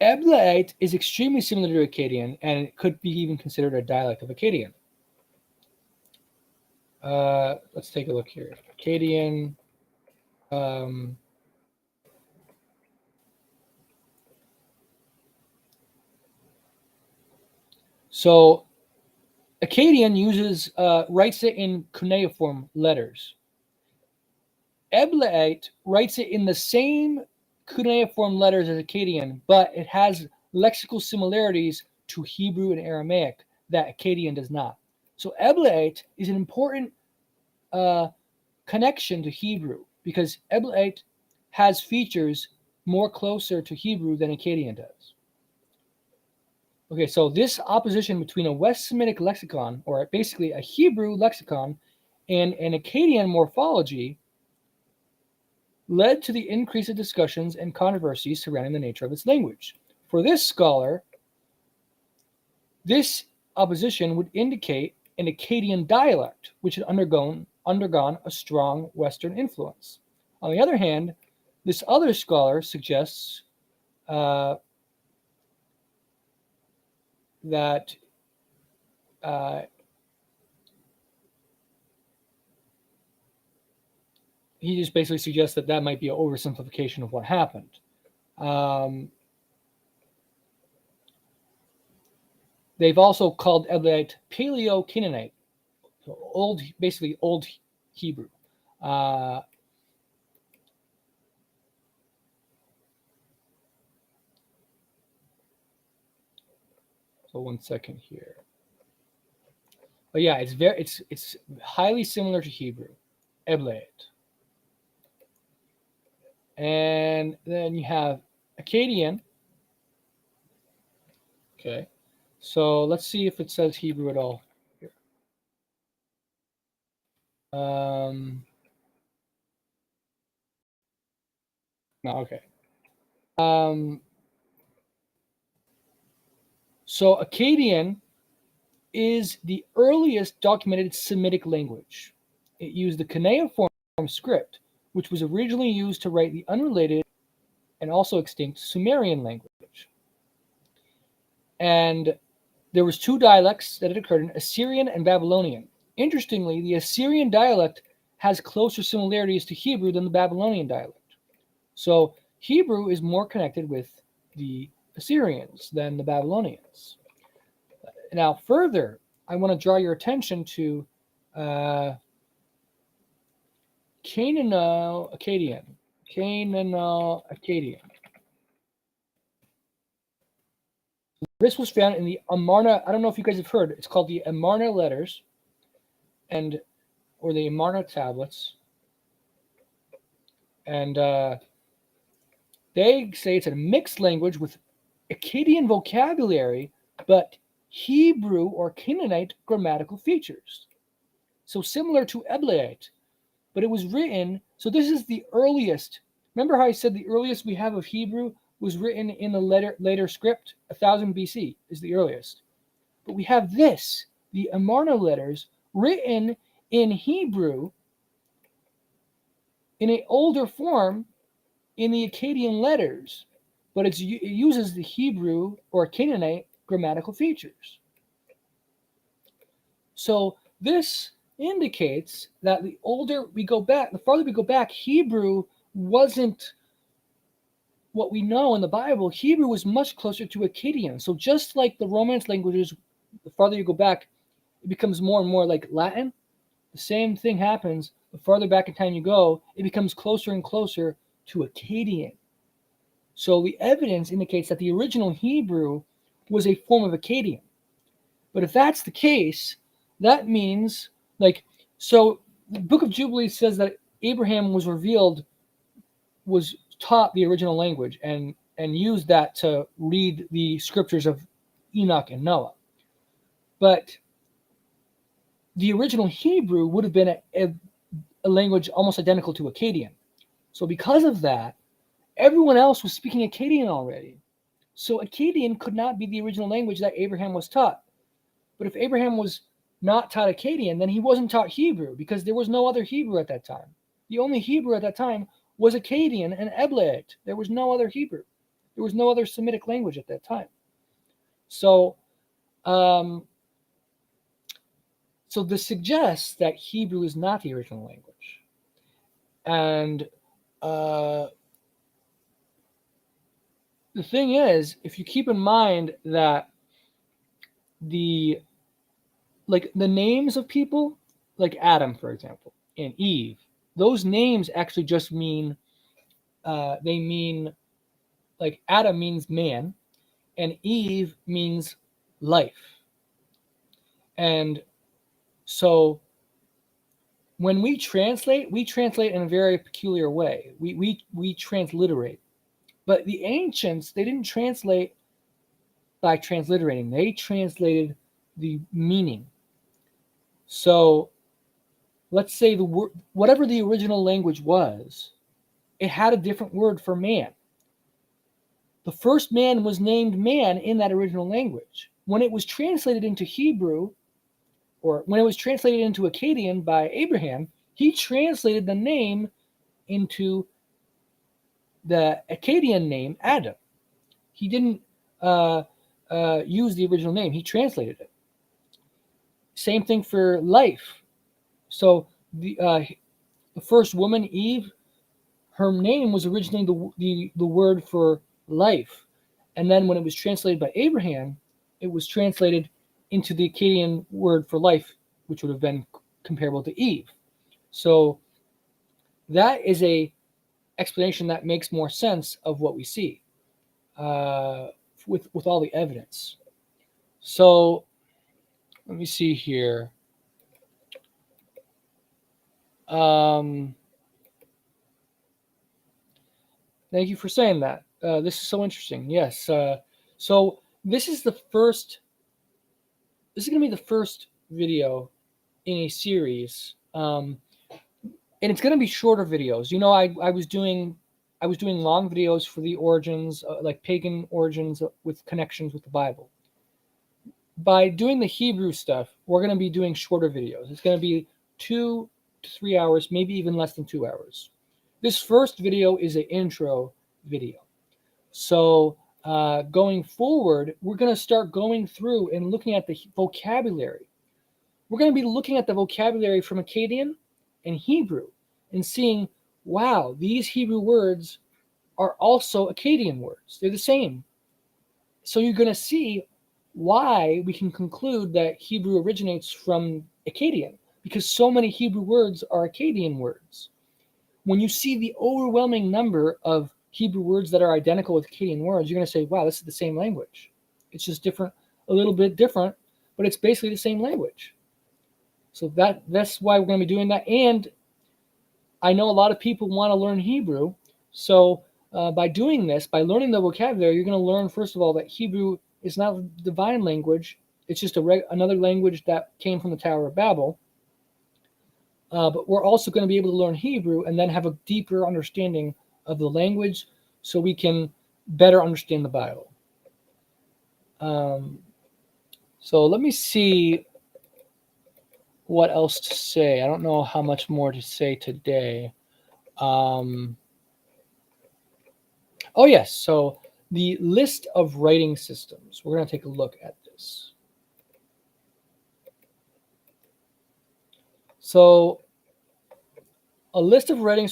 Eblaite is extremely similar to Akkadian, and it could be even considered a dialect of Akkadian. Let's take a look here. Akkadian. So Akkadian writes it in cuneiform letters. Eblaite writes it in the same cuneiform letters as Akkadian, but it has lexical similarities to Hebrew and Aramaic that Akkadian does not. So Eblaite is an important connection to Hebrew because Eblaite has features more closer to Hebrew than Akkadian does. Okay, so this opposition between a West Semitic lexicon, or basically a Hebrew lexicon, and an Akkadian morphology led to the increase of discussions and controversies surrounding the nature of its language. For this scholar, this opposition would indicate an Akkadian dialect, which had undergone a strong Western influence. On the other hand, this other scholar suggests that he just basically suggests that might be an oversimplification of what happened. They've also called Eblaite Paleo-Canaanite, so basically old Hebrew. So 1 second here. But yeah, it's highly similar to Hebrew, Eblaet. And then you have Akkadian. Okay, so let's see if it says Hebrew at all. No, okay. So Akkadian is the earliest documented Semitic language. It used the cuneiform script, which was originally used to write the unrelated and also extinct Sumerian language. And there was two dialects that had occurred in Assyrian and Babylonian. Interestingly, the Assyrian dialect has closer similarities to Hebrew than the Babylonian dialect. So Hebrew is more connected with the Assyrians than the Babylonians. Now, further, I want to draw your attention to Canaanite-Akkadian. Canaanite-Akkadian. This was found in the Amarna. I don't know if you guys have heard. It's called the Amarna letters, or the Amarna tablets, and they say it's a mixed language with Akkadian vocabulary, but Hebrew or Canaanite grammatical features. So similar to Eblaite, but it was written. So this is the earliest. Remember how I said the earliest we have of Hebrew was written in the later script? 1000 BC is the earliest. But we have this, the Amarna letters, written in Hebrew in an older form in the Akkadian letters, but it uses the Hebrew or Canaanite grammatical features. So this indicates that the farther we go back, Hebrew wasn't what we know in the Bible. Hebrew was much closer to Akkadian. So just like the Romance languages, the farther you go back, it becomes more and more like Latin. The same thing happens the farther back in time you go, it becomes closer and closer to Akkadian. So the evidence indicates that the original Hebrew was a form of Akkadian. But if that's the case, that means, so the Book of Jubilees says that Abraham was taught the original language and used that to read the scriptures of Enoch and Noah. But the original Hebrew would have been a language almost identical to Akkadian. So because of that, everyone else was speaking Akkadian already. So Akkadian could not be the original language that Abraham was taught. But if Abraham was not taught Akkadian, then he wasn't taught Hebrew, because there was no other Hebrew at that time. The only Hebrew at that time was Akkadian and Eblaite. There was no other Hebrew. There was no other Semitic language at that time. So, so this suggests that Hebrew is not the original language. And the thing is, if you keep in mind that the names of people, like Adam, for example, and Eve, those names actually just mean, like Adam means man, and Eve means life. And so when we translate in a very peculiar way. We transliterate. But the ancients, they didn't translate by transliterating. They translated the meaning. So let's say the word, whatever the original language was, it had a different word for man. The first man was named man in that original language. When it was translated into Hebrew, or when it was translated into Akkadian by Abraham, he translated the name into the Akkadian name Adam. He didn't use the original name. He translated it. Same thing for life. So the first woman, Eve, her name was originally the word for life. And then when it was translated by Abraham, it was translated into the Akkadian word for life, which would have been comparable to Eve. So that is a explanation that makes more sense of what we see with all the evidence. So let me see here. Thank you for saying that. This is so interesting. Yes. So this is the first. This is going to be the first video in a series, and it's going to be shorter videos. You know, I was doing long videos for the origins, like pagan origins with connections with the Bible. By doing the Hebrew stuff, we're going to be doing shorter videos. It's going to be 2 to 3 hours, maybe even less than 2 hours. This first video is an intro video. So going forward, we're going to start going through and looking at the vocabulary. We're going to be looking at the vocabulary from Akkadian and Hebrew and seeing, wow, these Hebrew words are also Akkadian words. They're the same. So you're going to see why we can conclude that Hebrew originates from Akkadian, because so many Hebrew words are Akkadian words. When you see the overwhelming number of Hebrew words that are identical with Akkadian words, you're going to say, wow, this is the same language. It's just different, a little bit different, but it's basically the same language. So that's why we're going to be doing that. And I know a lot of people want to learn Hebrew. So by doing this, by learning the vocabulary, you're going to learn, first of all, that Hebrew is not a divine language. It's just another language that came from the Tower of Babel. But we're also going to be able to learn Hebrew and then have a deeper understanding of the language so we can better understand the Bible. So let me see what else to say. I don't know how much more to say today. Oh, yes. So the list of writing systems. We're going to take a look at this. So a list of writing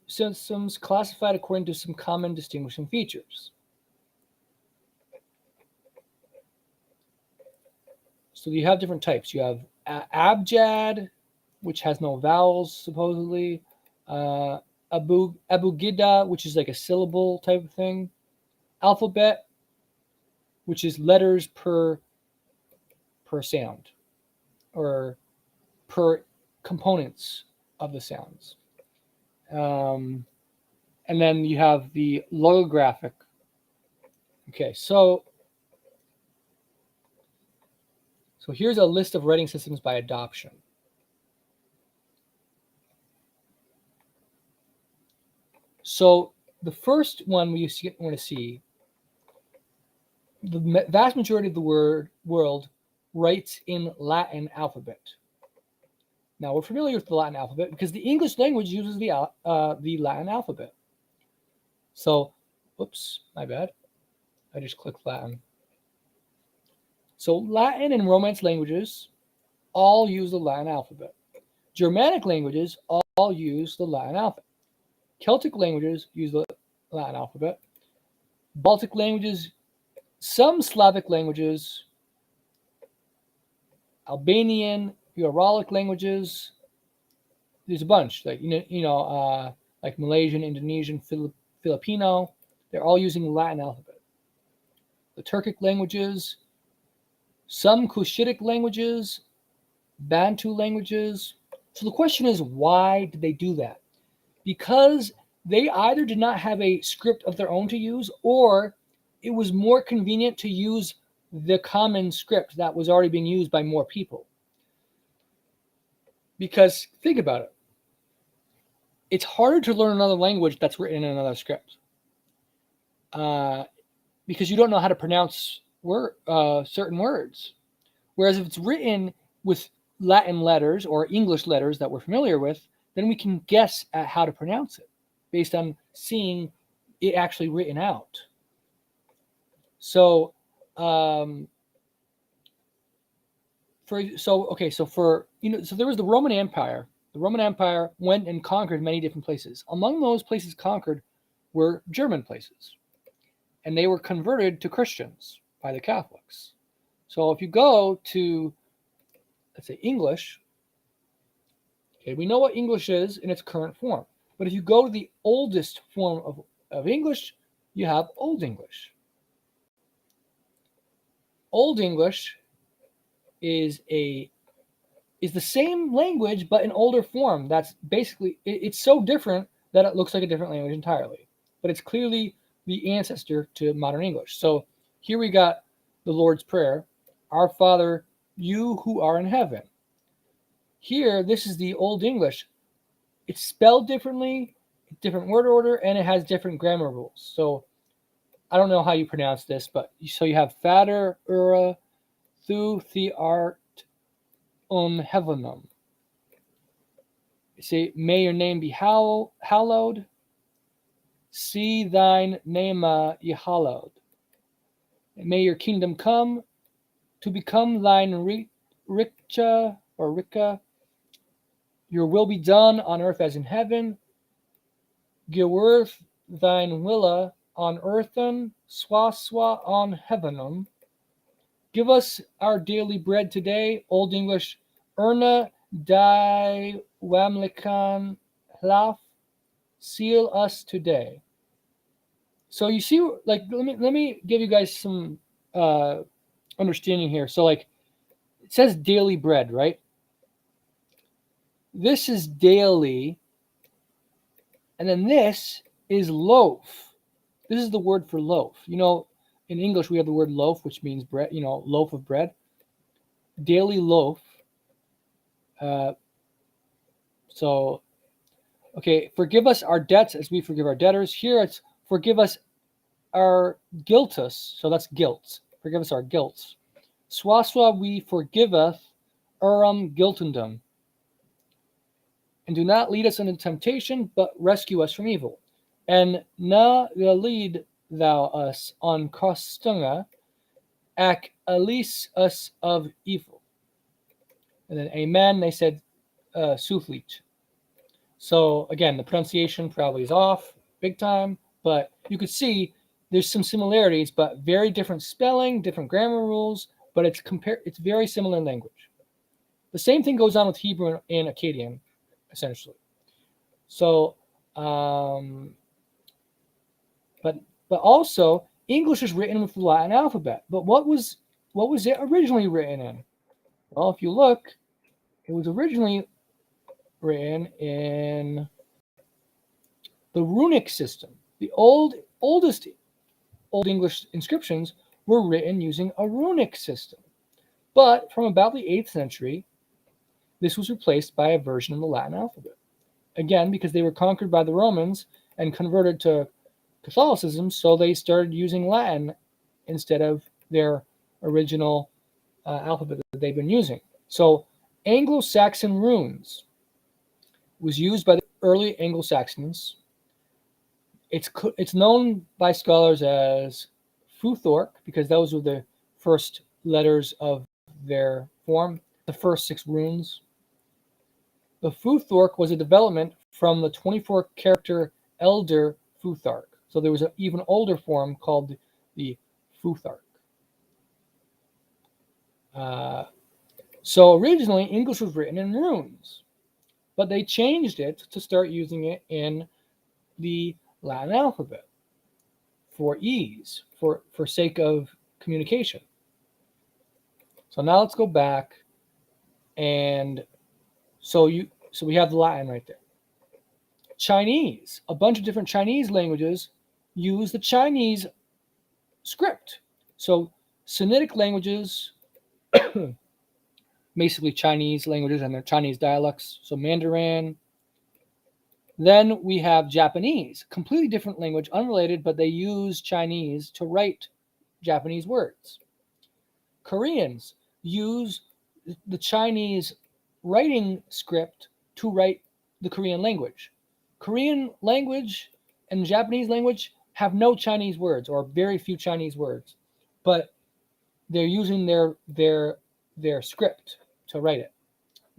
systems classified according to some common distinguishing features. So you have different types. You have abjad, which has no vowels, supposedly. Abugida, which is like a syllable type of thing. Alphabet, which is letters per sound, or per components of the sounds. And then you have the logographic. Okay, so here's a list of writing systems by adoption. So the first one we want to see, the vast majority of the world writes in Latin alphabet. Now we're familiar with the Latin alphabet because the English language uses the Latin alphabet. So, oops, my bad. I just clicked Latin. So Latin and Romance languages all use the Latin alphabet. Germanic languages all use the Latin alphabet. Celtic languages use the Latin alphabet. Baltic languages, some Slavic languages, Albanian, Uralic languages. There's a bunch, like like Malaysian, Indonesian, Filipino. They're all using the Latin alphabet. The Turkic languages, some Cushitic languages, Bantu languages. So the question is, why did they do that? Because they either did not have a script of their own to use, or it was more convenient to use the common script that was already being used by more people. Because think about it. It's harder to learn another language that's written in another script. Because you don't know how to pronounce certain words. Whereas if it's written with Latin letters or English letters that we're familiar with, then we can guess at how to pronounce it based on seeing it actually written out. So, so there was the Roman Empire. The Roman Empire went and conquered many different places. Among those places conquered were German places, and they were converted to Christians by the Catholics. So if you go to, let's say, English, okay, we know what English is in its current form. But if you go to the oldest form of English, you have Old English. Old English is is the same language but in older form. That's basically, it's so different that it looks like a different language entirely. But it's clearly the ancestor to modern English. So here we got the Lord's Prayer, Our Father, you who are in heaven. Here, this is the Old English. It's spelled differently, different word order, and it has different grammar rules. So I don't know how you pronounce this, but so you have Vater, Ura, Thu, The Art, Heavenum. You say, may your name be hallowed. See thine name ye hallowed. May your kingdom come to become thine richa or rika. Your will be done on earth as in heaven. Gewirth thine willa on earthen, swa on heavenum. Give us our daily bread today. Old English, Erna die wamlikan hlaf, seal us today. So you see, like, let me give you guys some understanding here. So, like, it says daily bread, right? This is daily, and then this is loaf. This is the word for loaf. You know, in English we have the word loaf, which means bread. You know, loaf of bread. Daily loaf. So, okay, forgive us our debts as we forgive our debtors. Here it's forgive us our guiltus. So that's guilt. Forgive us our guilts. Swaswa we forgiveth guiltendum. And do not lead us into temptation, but rescue us from evil. And na lead thou us on kostunga, ac elise us of evil. And then amen, they said suflit. So again, the pronunciation probably is off big time, but you could see there's some similarities, but very different spelling, different grammar rules, but it's very similar in language. The same thing goes on with Hebrew and Akkadian, essentially. So, but also English is written with the Latin alphabet. But what was it originally written in? Well, if you look, it was originally written in the runic system. The oldest Old English inscriptions were written using a runic system. But from about the 8th century, this was replaced by a version of the Latin alphabet. Again, because they were conquered by the Romans and converted to Catholicism, so they started using Latin instead of their original alphabet that they've been using. So Anglo-Saxon runes was used by the early Anglo-Saxons. It's known by scholars as Futhorc because those were the first letters of their form, the first 6 runes. The Futhorc was a development from the 24-character Elder Futhark. So there was an even older form called the Futhark. So originally, English was written in runes, but they changed it to start using it in the Latin alphabet for ease, for sake of communication. So now let's go back, and so we have the Latin right there. Chinese, a bunch of different Chinese languages use the Chinese script. So Sinitic languages, basically Chinese languages and their Chinese dialects. So Mandarin. Then we have Japanese, completely different language, unrelated, but they use Chinese to write Japanese words. Koreans use the Chinese writing script to write the Korean language. Korean language and Japanese language have no Chinese words or very few Chinese words, but they're using their script to write it.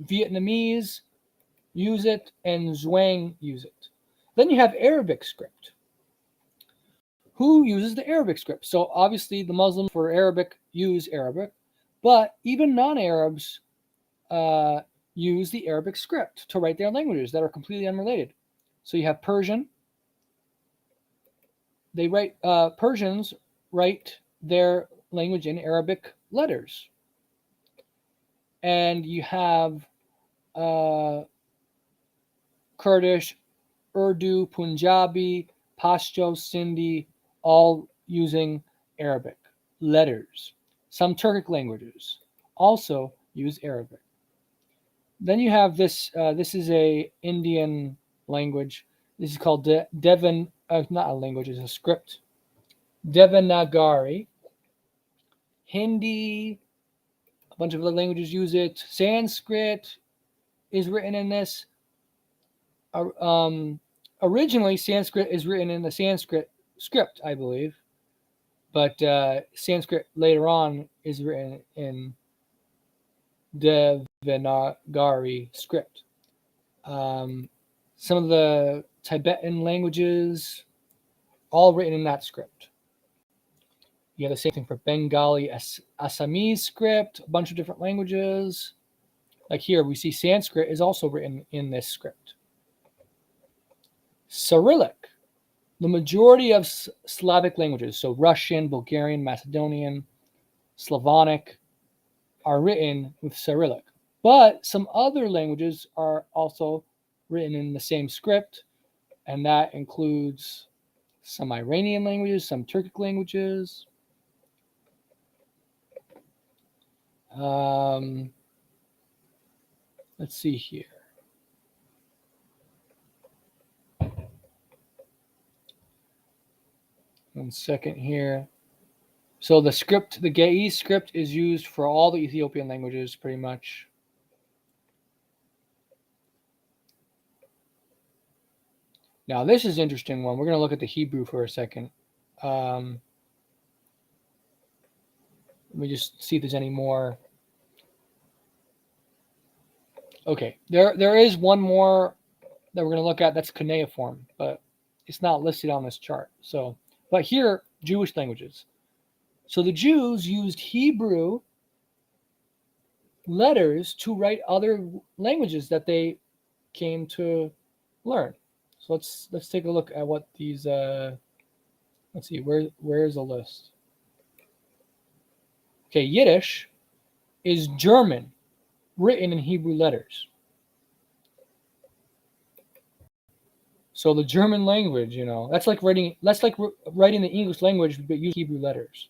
Vietnamese use it, and Zhuang use it. Then you have Arabic script. Who uses the Arabic script? So obviously the Muslims for Arabic use Arabic, but even non-Arabs use the Arabic script to write their languages that are completely unrelated. So you have Persian. They write Persians write their language in Arabic letters. And you have Kurdish, Urdu, Punjabi, Pashto, Sindhi, all using Arabic letters. Some Turkic languages also use Arabic. Then you have this. This is a Indian language. This is called Devan. Not a language; it's a script. Devanagari. Hindi. A bunch of other languages use it. Sanskrit is written in this. Um, Originally, Sanskrit is written in the Sanskrit script, I believe, but Sanskrit later on is written in Devanagari script. Some of the Tibetan languages, all written in that script. You have the same thing for Bengali, Assamese script, a bunch of different languages. Like here, we see Sanskrit is also written in this script. Cyrillic, the majority of Slavic languages, so Russian, Bulgarian, Macedonian, Slavonic, are written with Cyrillic. But some other languages are also written in the same script, and that includes some Iranian languages, some Turkic languages. Let's see here. One second here. So the script, the Ge'ez script, is used for all the Ethiopian languages, pretty much. Now this is an interesting one. We're going to look at the Hebrew for a second. Let me just see if there's any more. Okay, there is one more that we're going to look at. That's cuneiform, but it's not listed on this chart. So, but here, Jewish languages. So the Jews used Hebrew letters to write other languages that they came to learn. So let's take a look at what these. Let's see, where is the list? Okay, Yiddish is German, written in Hebrew letters. So the German language, that's like writing the English language, but use Hebrew letters.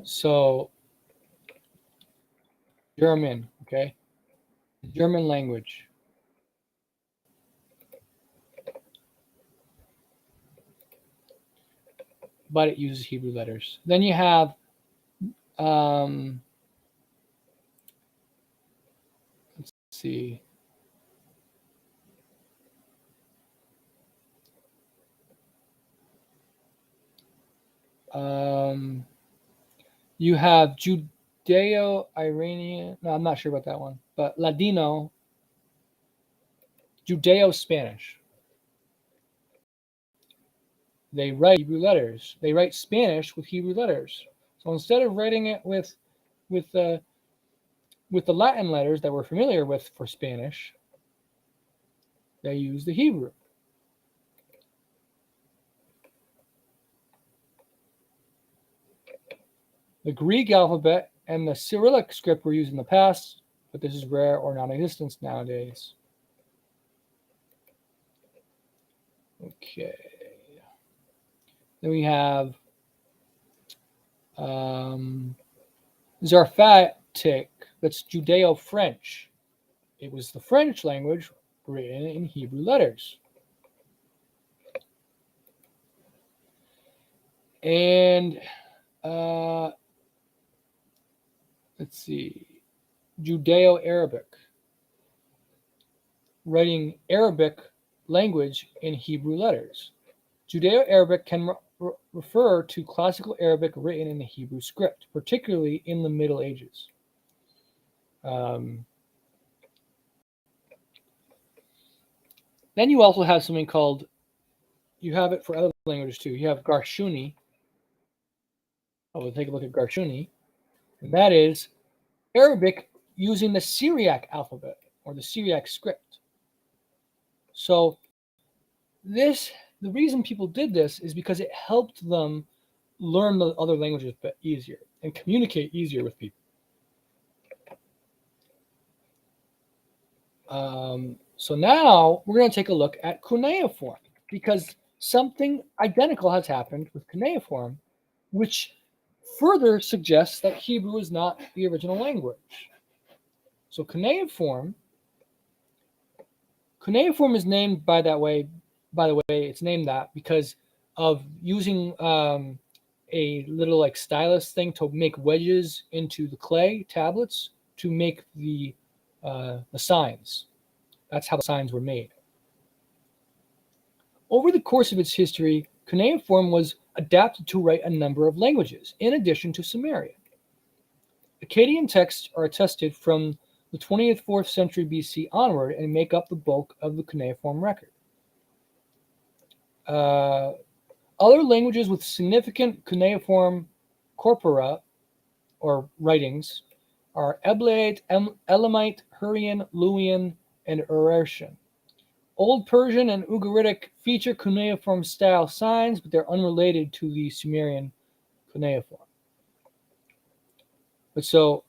So German, okay, German language. But it uses Hebrew letters. Then you have let's see. You have Judeo-Iranian. No, I'm not sure about that one. But Ladino, Judeo-Spanish. They write Hebrew letters. They write Spanish with Hebrew letters. So instead of writing it with the Latin letters that we're familiar with for Spanish, they use the Hebrew. The Greek alphabet and the Cyrillic script were used in the past, but this is rare or non-existent nowadays. Okay. Then we have Zarfatic, that's Judeo-French. It was the French language written in Hebrew letters. And let's see, Judeo-Arabic, writing Arabic language in Hebrew letters. Judeo-Arabic can refer to classical Arabic written in the Hebrew script, particularly in the Middle Ages. Then you also have something called, you have it for other languages too. You have Garshuni. We'll take a look at Garshuni. And that is Arabic using the Syriac alphabet or the Syriac script. So the reason people did this is because it helped them learn the other languages a bit easier and communicate easier with people. So now we're going to take a look at cuneiform, because something identical has happened with cuneiform, which further suggests that Hebrew is not the original language. So cuneiform is named by the way it's named that because of using a little like stylus thing to make wedges into the clay tablets to make the signs. That's how the signs were made. Over the course of its history, cuneiform was adapted to write a number of languages, in addition to Sumerian. Akkadian texts are attested from the 20th, 4th century BC onward and make up the bulk of the cuneiform record. Other languages with significant cuneiform corpora, or writings, are Eblaite, Elamite, Hurrian, Luwian, and Urartian. Old Persian and Ugaritic feature cuneiform style signs, but they're unrelated to the Sumerian cuneiform. But so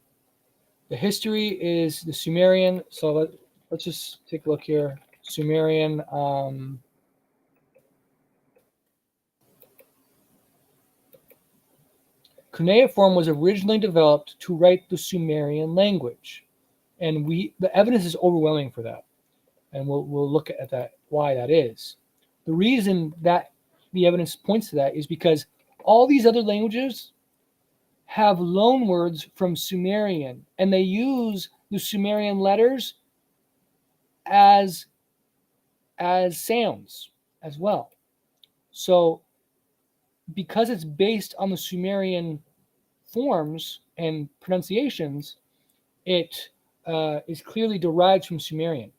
the history is the Sumerian. So let's just take a look here. Sumerian. Cuneiform was originally developed to write the Sumerian language, and the evidence is overwhelming for that, and we'll look at that, why that is. The reason that the evidence points to that is because all these other languages have loan words from Sumerian, and they use the Sumerian letters as sounds as well. So because it's based on the Sumerian forms and pronunciations, it is clearly derived from Sumerian.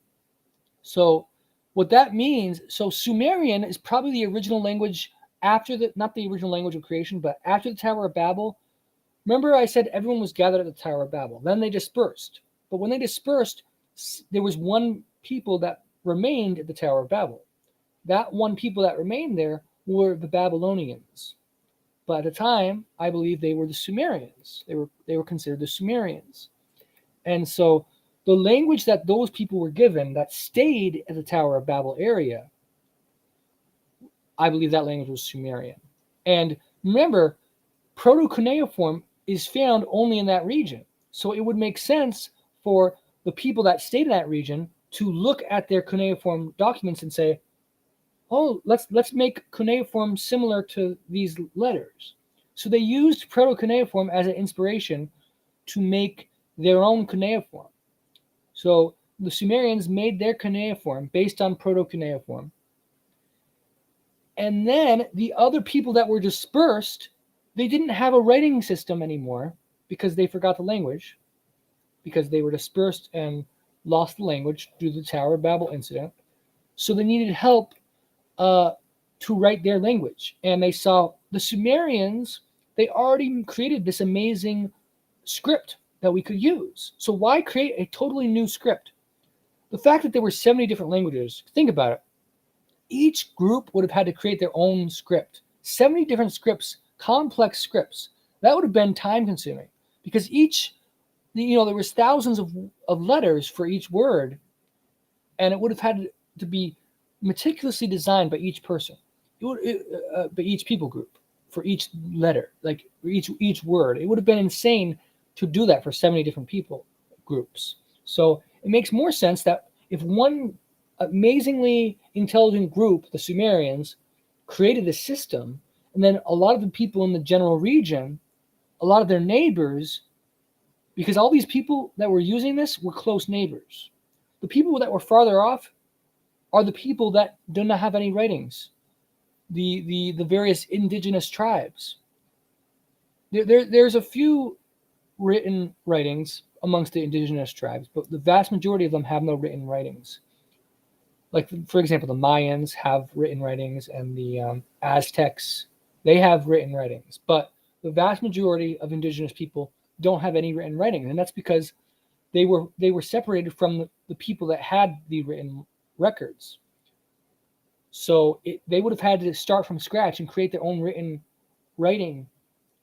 So what that means, so Sumerian is probably the original language after not the original language of creation, but after the Tower of Babel. Remember I said everyone was gathered at the Tower of Babel. Then they dispersed. But when they dispersed, there was one people that remained at the Tower of Babel. That one people that remained there were the Babylonians. But at the time, I believe they were the Sumerians. They were considered the Sumerians. And so the language that those people were given that stayed at the Tower of Babel area, I believe that language was Sumerian. And remember, Proto-Cuneiform is found only in that region. So it would make sense for the people that stayed in that region to look at their cuneiform documents and say, oh, let's make cuneiform similar to these letters. So they used Proto-Cuneiform as an inspiration to make their own cuneiform. So the Sumerians made their cuneiform based on Proto-Cuneiform. And then the other people that were dispersed, they didn't have a writing system anymore because they forgot the language, because they were dispersed and lost the language due to the Tower of Babel incident. So they needed help to write their language. And they saw the Sumerians, they already created this amazing script that we could use. So why create a totally new script? The fact that there were 70 different languages, think about it. Each group would have had to create their own script. 70 different scripts, complex scripts. That would have been time consuming because there was thousands of letters for each word, and it would have had to be meticulously designed by each person, by each people group for each letter, like each word. It would have been insane to do that for 70 different people groups. So it makes more sense that if one amazingly intelligent group, the Sumerians, created a system, and then a lot of the people in the general region, a lot of their neighbors, because all these people that were using this were close neighbors. The people that were farther off are the people that do not have any writings, the various indigenous tribes. There's a few written writings amongst the indigenous tribes, but the vast majority of them have no written writings. Like, for example, the Mayans have written writings, and the Aztecs, they have written writings. But the vast majority of indigenous people don't have any written writings, and that's because they were separated from the people that had the written records. So they would have had to start from scratch and create their own written writing,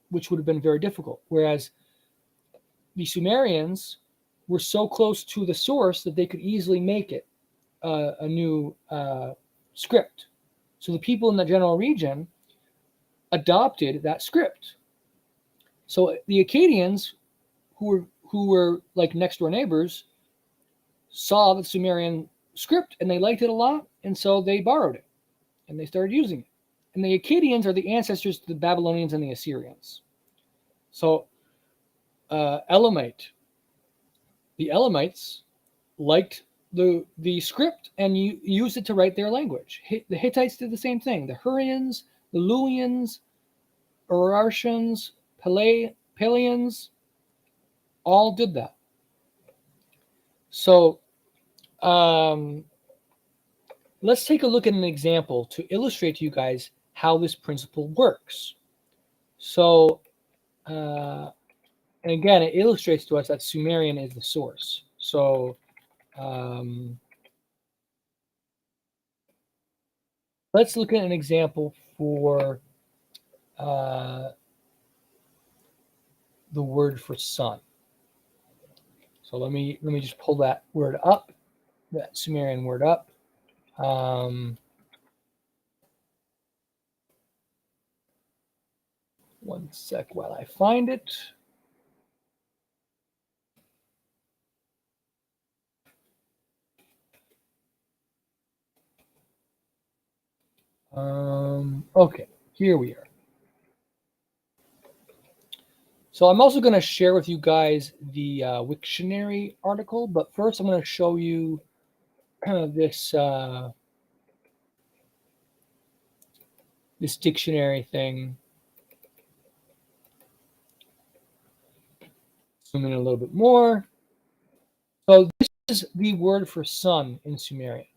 which would have been very difficult. Whereas the Sumerians were so close to the source that they could easily make it a new script. So the people in the general region adopted that script. So the Akkadians, who were like next door neighbors, saw the Sumerian script and they liked it a lot, and so they borrowed it and they started using it. And the Akkadians are the ancestors to the Babylonians and the Assyrians. So the Elamites liked the script and used it to write their language. The Hittites did the same thing. The Hurrians, the Luwians, Urartians, Peleans, all did that. So let's take a look at an example to illustrate to you guys how this principle works. So, and again, it illustrates to us that Sumerian is the source. So, let's look at an example for the word for sun. So let me just pull that word up, that Sumerian word up. One sec while I find it. Okay, here we are. So I'm also going to share with you guys the Wiktionary article, but first I'm going to show you this this dictionary thing. Zoom in a little bit more. So this is the word for sun in Sumerian.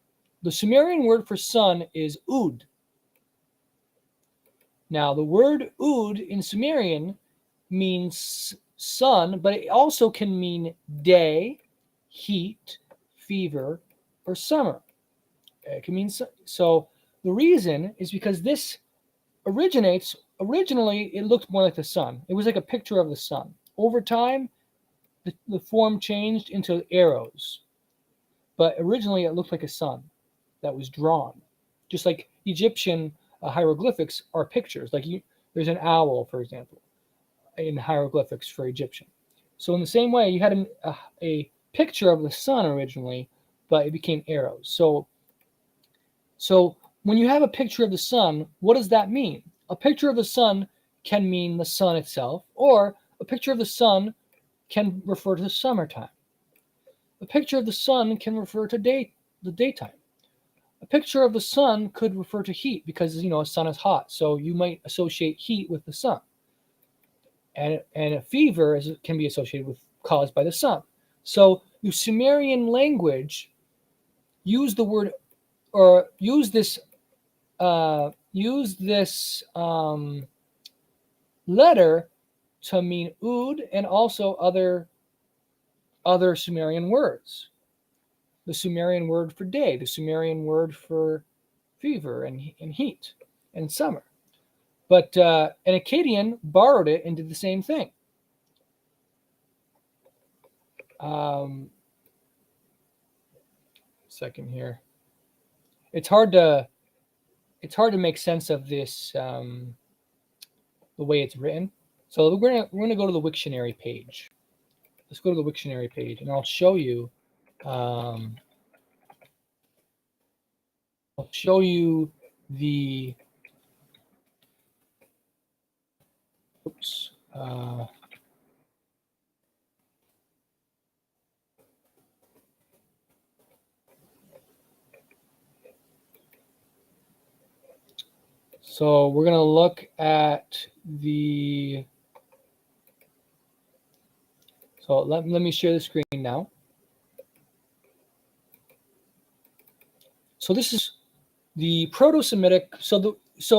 The Sumerian word for sun is ud. Now the word ud in Sumerian means sun, but it also can mean day, heat, fever, or summer. It can mean so. The reason is because this originally it looked more like the sun. It was like a picture of the sun. Over time, the form changed into arrows, but originally it looked like a sun that was drawn, just like Egyptian hieroglyphics are pictures. Like there's an owl, for example, in hieroglyphics for Egyptian. So in the same way, you had a picture of the sun originally, but it became arrows. So when you have a picture of the sun, what does that mean? A picture of the sun can mean the sun itself, or a picture of the sun can refer to the summertime. A picture of the sun can refer to the daytime. A picture of the sun could refer to heat because, a sun is hot. So you might associate heat with the sun. And a fever can be associated with caused by the sun. So the Sumerian language used the word or use this letter to mean ud and also other Sumerian words. The Sumerian word for day, the Sumerian word for fever and heat and summer. But an Akkadian borrowed it and did the same thing. Second here. It's hard to make sense of this the way it's written. So we're gonna go to the Wiktionary page. Let's go to the Wiktionary page, and I'll show you. I'll show you the. Oops. So we're going to look at the. So let me share the screen now. So this is the Proto-Semitic. So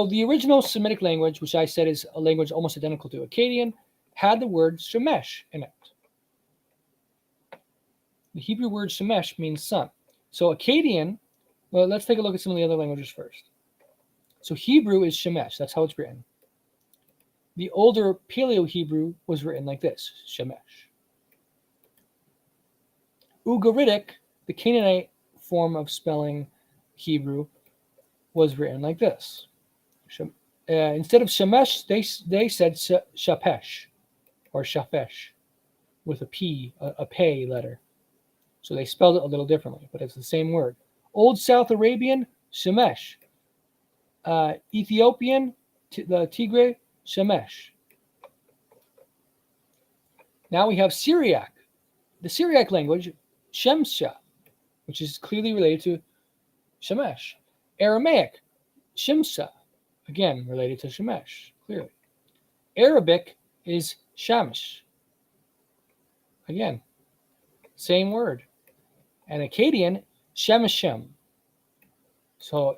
the original Semitic language, which I said is a language almost identical to Akkadian, had the word shemesh in it. The Hebrew word shemesh means sun. So Akkadian, well, let's take a look at some of the other languages first. So Hebrew is shemesh. That's how it's written. The older Paleo-Hebrew was written like this, Shemesh. Ugaritic, the Canaanite form of spelling Hebrew, was written like this. Instead of Shemesh, they said Shapesh or Shafesh with a P, a pay letter. So they spelled it a little differently, but it's the same word. Old South Arabian, Shemesh. Ethiopian, the Tigray, Shemesh. Now we have Syriac. The Syriac language, Shemsha, which is clearly related to Shemesh. Aramaic, Shimsa, again related to Shemesh, clearly. Arabic is Shamish, again, same word. And Akkadian, Shemeshem. So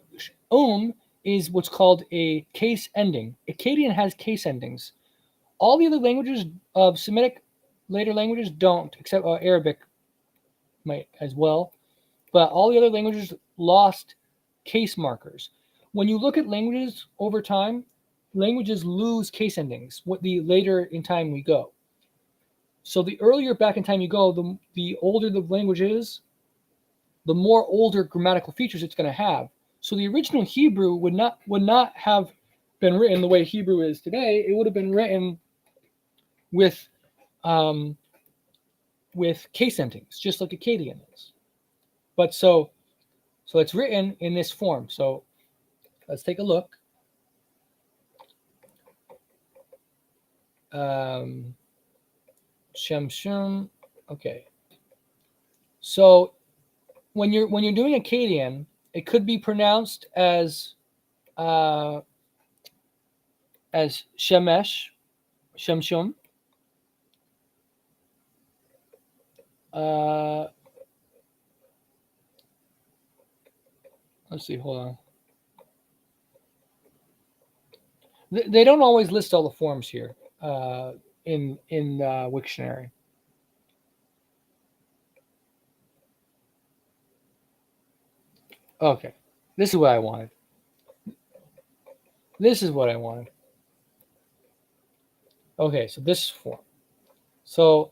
is what's called a case ending. Akkadian has case endings. All the other languages of Semitic later languages don't, except Arabic might as well. But all the other languages lost case markers. When you look at languages over time, languages lose case endings the later in time we go. So the earlier back in time you go, the older the language is, the more older grammatical features it's going to have. So the original Hebrew would not have been written the way Hebrew is today. It would have been written with case endings, just like Akkadian is. But so it's written in this form. So let's take a look. Shemshum. Okay. So when you're doing Akkadian, it could be pronounced as Shemesh, Shemshum. Let's see. Hold on. They don't always list all the forms here in Wiktionary. Okay, this is what I wanted. This is what I wanted. Okay, so this form. So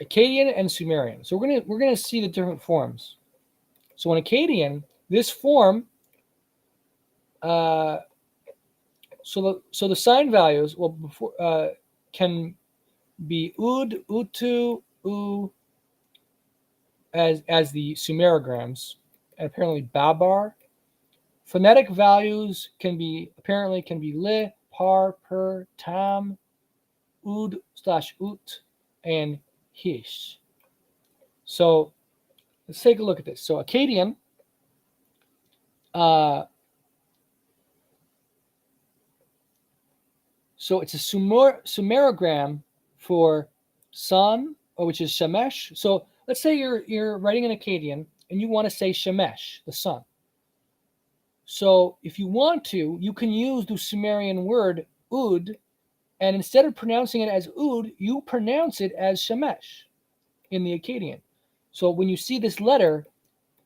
Akkadian and Sumerian. So we're gonna see the different forms. So in Akkadian, this form. So the sign values can be ud, utu, u as the Sumerograms, and apparently babar. Phonetic values can be li, par, per, tam, ud/ut, and hish. So let's take a look at this. So Akkadian, so it's a Sumerogram for sun, which is Shemesh. So let's say you're writing an Akkadian and you want to say Shemesh, the sun. So if you want to, you can use the Sumerian word ud, and instead of pronouncing it as ud, you pronounce it as Shemesh in the Akkadian. So when you see this letter,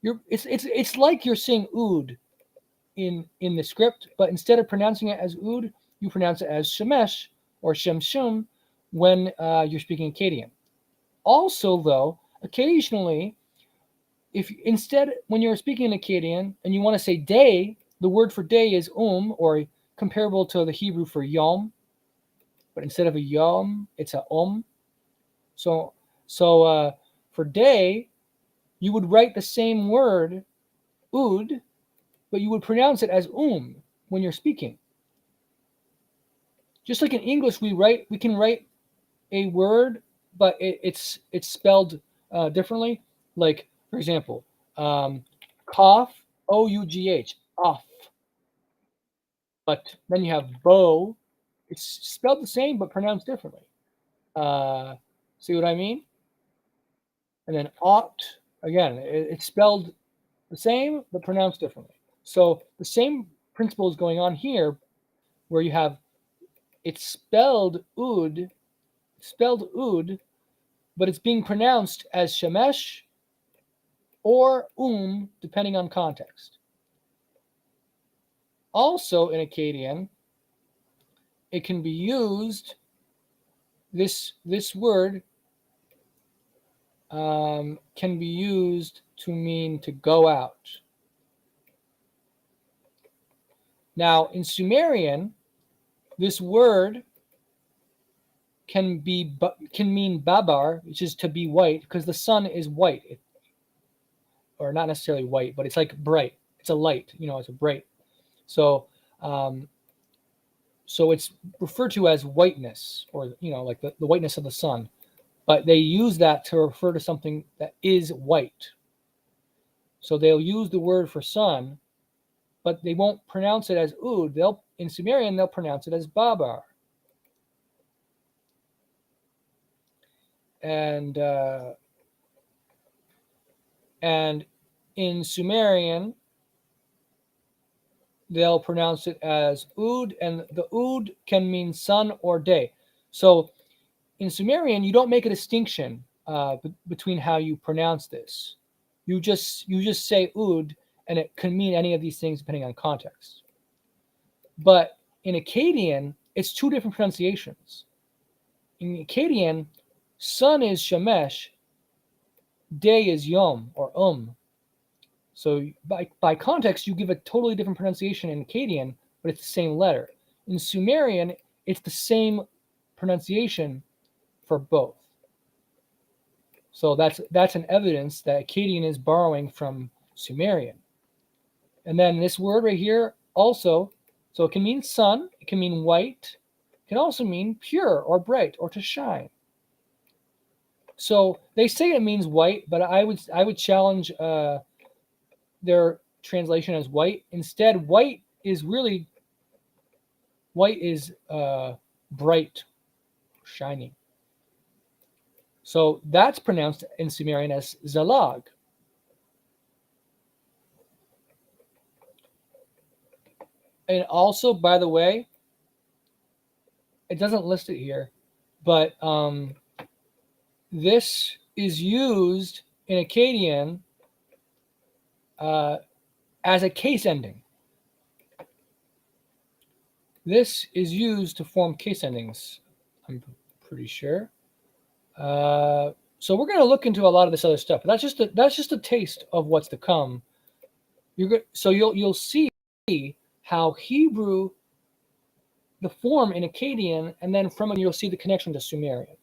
it's like you're saying ud in the script, but instead of pronouncing it as ud, you pronounce it as Shemesh or Shemshum when you're speaking Akkadian. Also, though, occasionally, when you're speaking in Akkadian and you want to say day, the word for day is or comparable to the Hebrew for yom, but instead of a yom, it's a So for day, you would write the same word ud, but you would pronounce it as when you're speaking. Just like in English, we can write a word, but it's spelled differently. Like, for example, cough, O-U-G-H, off. But then you have bow. It's spelled the same, but pronounced differently. See what I mean? And then ought, again, it's spelled the same, but pronounced differently. So the same principle is going on here, where you have it's spelled ud, but it's being pronounced as Shemesh or depending on context. Also in Akkadian, it can be used, this word can be used to mean to go out. Now, in Sumerian, this word can mean babar, which is to be white, because the sun is white, or not necessarily white, but it's like bright. It's a light, it's a bright. So, so it's referred to as whiteness, or like the whiteness of the sun. But they use that to refer to something that is white. So they'll use the word for sun, but they won't pronounce it as ud. In Sumerian, they'll pronounce it as babar. And in Sumerian, they'll pronounce it as ud, and the ud can mean sun or day. So in Sumerian, you don't make a distinction between how you pronounce this. You just say ud, and it can mean any of these things depending on context. But in Akkadian, it's two different pronunciations. In Akkadian, sun is shemesh, day is yom or So by context, you give a totally different pronunciation in Akkadian, but it's the same letter. In Sumerian, it's the same pronunciation for both. So that's an evidence that Akkadian is borrowing from Sumerian. And then this word right here also, so it can mean sun, it can mean white, it can also mean pure or bright or to shine. So they say it means white, but I would challenge their translation as white. Instead, white is bright, shining. So that's pronounced in Sumerian as zalag. And also, by the way, it doesn't list it here, but this is used in Akkadian as a case ending. This is used to form case endings, I'm pretty sure. So we're going to look into a lot of this other stuff. But that's just a taste of what's to come. So you'll see how Hebrew, the form in Akkadian, and then from it you'll see the connection to Sumerian.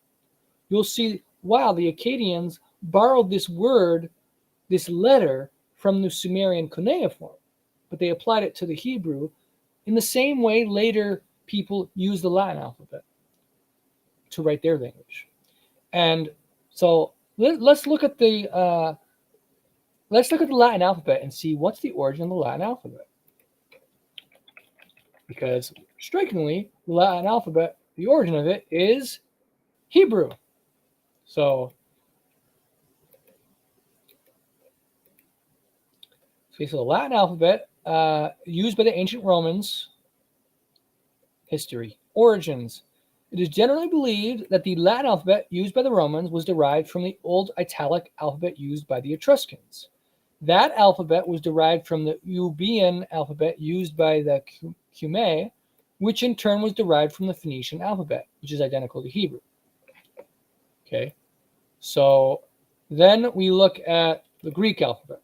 You'll see, wow, the Akkadians borrowed this word, this letter, from the Sumerian cuneiform, but they applied it to the Hebrew in the same way later people used the Latin alphabet to write their language. And so let's look at the Latin alphabet and see what's the origin of the Latin alphabet. Because strikingly, the Latin alphabet, the origin of it is Hebrew. So the Latin alphabet used by the ancient Romans. History. Origins. It is generally believed that the Latin alphabet used by the Romans was derived from the Old Italic alphabet used by the Etruscans. That alphabet was derived from the Euboean alphabet used by the Cumae, which in turn was derived from the Phoenician alphabet, which is identical to Hebrew. Okay, so then we look at the Greek alphabet.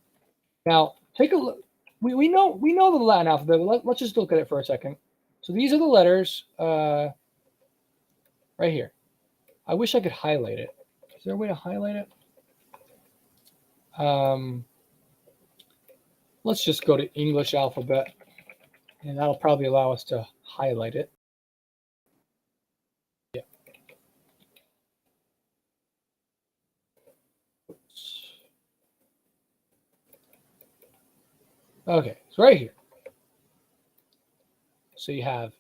Now, take a look. We know the Latin alphabet, but let's just look at it for a second. So these are the letters right here. I wish I could highlight it. Is there a way to highlight it? Let's just go to English alphabet, and that'll probably allow us to highlight it. Yeah. Okay, so right here. So you have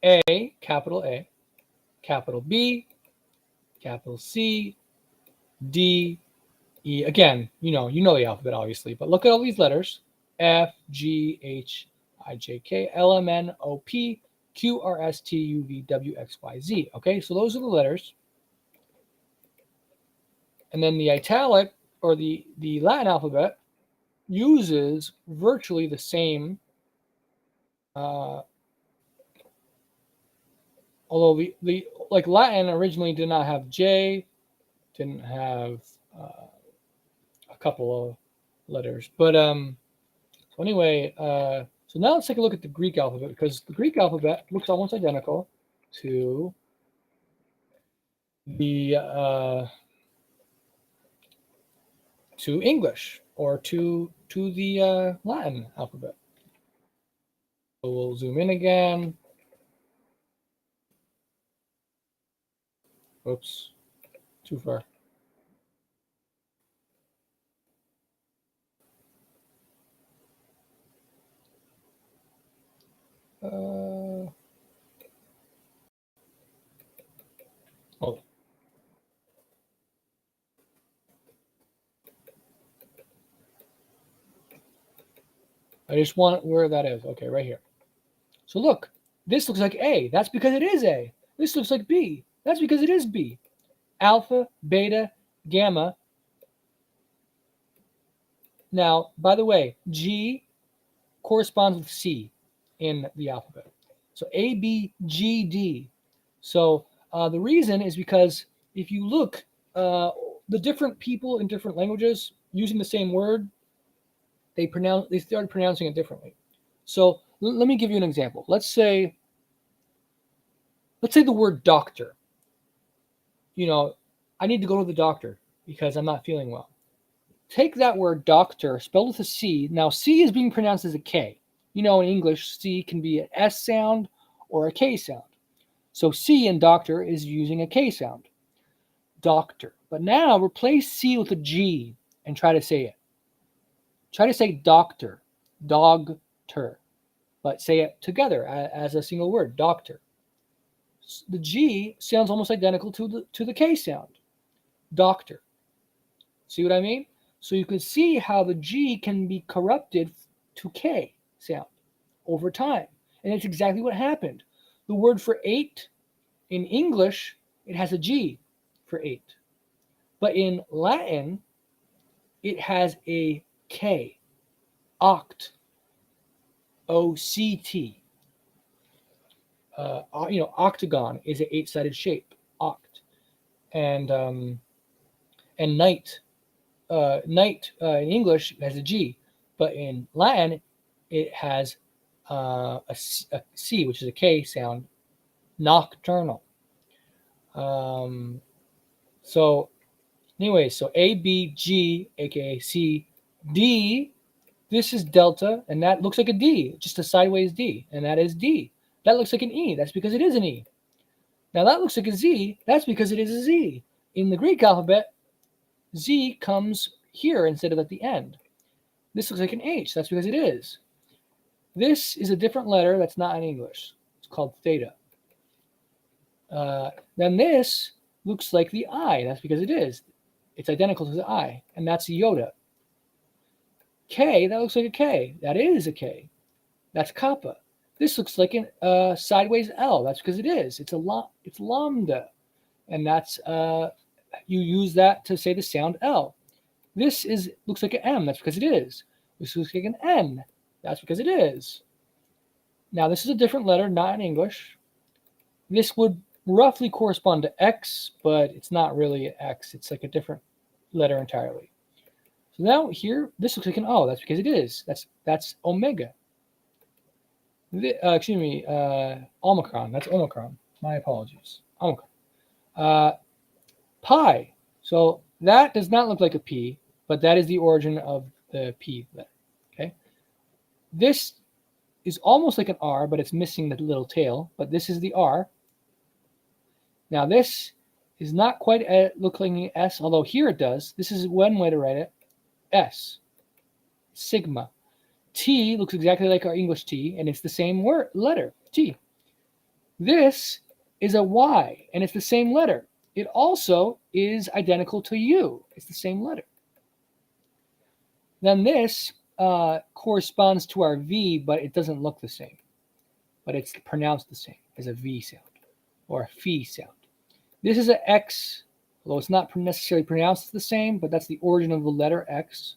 A, capital B, capital C, D, E. Again, you know the alphabet, obviously, but look at all these letters. F, G, H, I, J, K, L, M, N, O, P, Q, R, S, T, U, V, W, X, Y, Z. Okay, so those are the letters. And then the italic, or the Latin alphabet, uses virtually the same Although the like Latin originally did not have J, didn't have a couple of letters. But so anyway, so now let's take a look at the Greek alphabet, because the Greek alphabet looks almost identical to the to English, or to the Latin alphabet. So we'll zoom in again. Oops, too far. Oh, I just want where that is. Okay, right here. So look, this looks like A. That's because it is A. This looks like B. That's because it is B. Alpha, beta, gamma. Now, by the way, G corresponds with C in the alphabet. So A, B, G, D. So the reason is because if you look, the different people in different languages using the same word, they started pronouncing it differently. So let me give you an example. Let's say the word doctor. I need to go to the doctor because I'm not feeling well. Take that word doctor, spelled with a C. Now, C is being pronounced as a K. In English, C can be an S sound or a K sound. So C in doctor is using a K sound. Doctor. But now replace C with a G and try to say it. Try to say doctor, dog-ter, but say it together as a single word, doctor. The G sounds almost identical to the K sound, doctor. See what I mean? So you can see how the G can be corrupted to K sound over time. And it's exactly what happened. The word for 8 in English, it has a G for 8. But in Latin, it has a K, oct, O-C-T. Octagon is an 8-sided shape, oct. And night, night in English has a G, but in Latin it has a C, which is a K sound, nocturnal. So anyway, so A, B, G, aka C, D, this is delta, and that looks like a D, just a sideways D, and that is D. That looks like an E, that's because it is an E. Now that looks like a Z, that's because it is a Z. In the Greek alphabet, Z comes here instead of at the end. This looks like an H, that's because it is. This is a different letter that's not in English. It's called theta. Then this looks like the I, that's because it is. It's identical to the I, and that's iota. K, that looks like a K. That is a K. That's kappa. This looks like a sideways L. That's because it is. It's lambda, and that's you use that to say the sound L. This looks like an M. That's because it is. This looks like an N. That's because it is. Now this is a different letter, not in English. This would roughly correspond to X, but it's not really X. It's like a different letter entirely. So now here, this looks like an O. That's because it is. That's omega. Omicron. That's Omicron. My apologies. Omicron. Pi. So that does not look like a P, but that is the origin of the P letter. Okay. This is almost like an R, but it's missing the little tail. But this is the R. Now this is not quite looking like S, although here it does. This is one way to write it. S. Sigma. T looks exactly like our English T, and it's the same word letter, T. This is a Y, and it's the same letter. It also is identical to U. It's the same letter. Then this corresponds to our V, but it doesn't look the same. But it's pronounced the same as a V sound or a phi sound. This is an X, although it's not necessarily pronounced the same, but that's the origin of the letter X.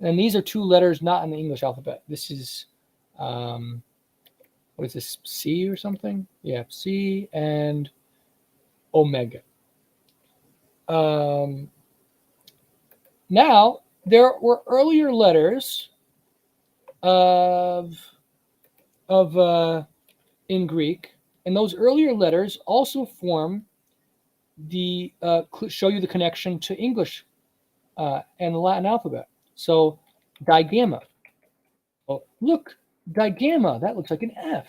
And these are two letters not in the English alphabet. This is what is this, C or something? Yeah, C and omega. Now, there were earlier letters of in Greek, and those earlier letters also form the show you the connection to English and the Latin alphabet. So, digamma. Oh, look, digamma. That looks like an F.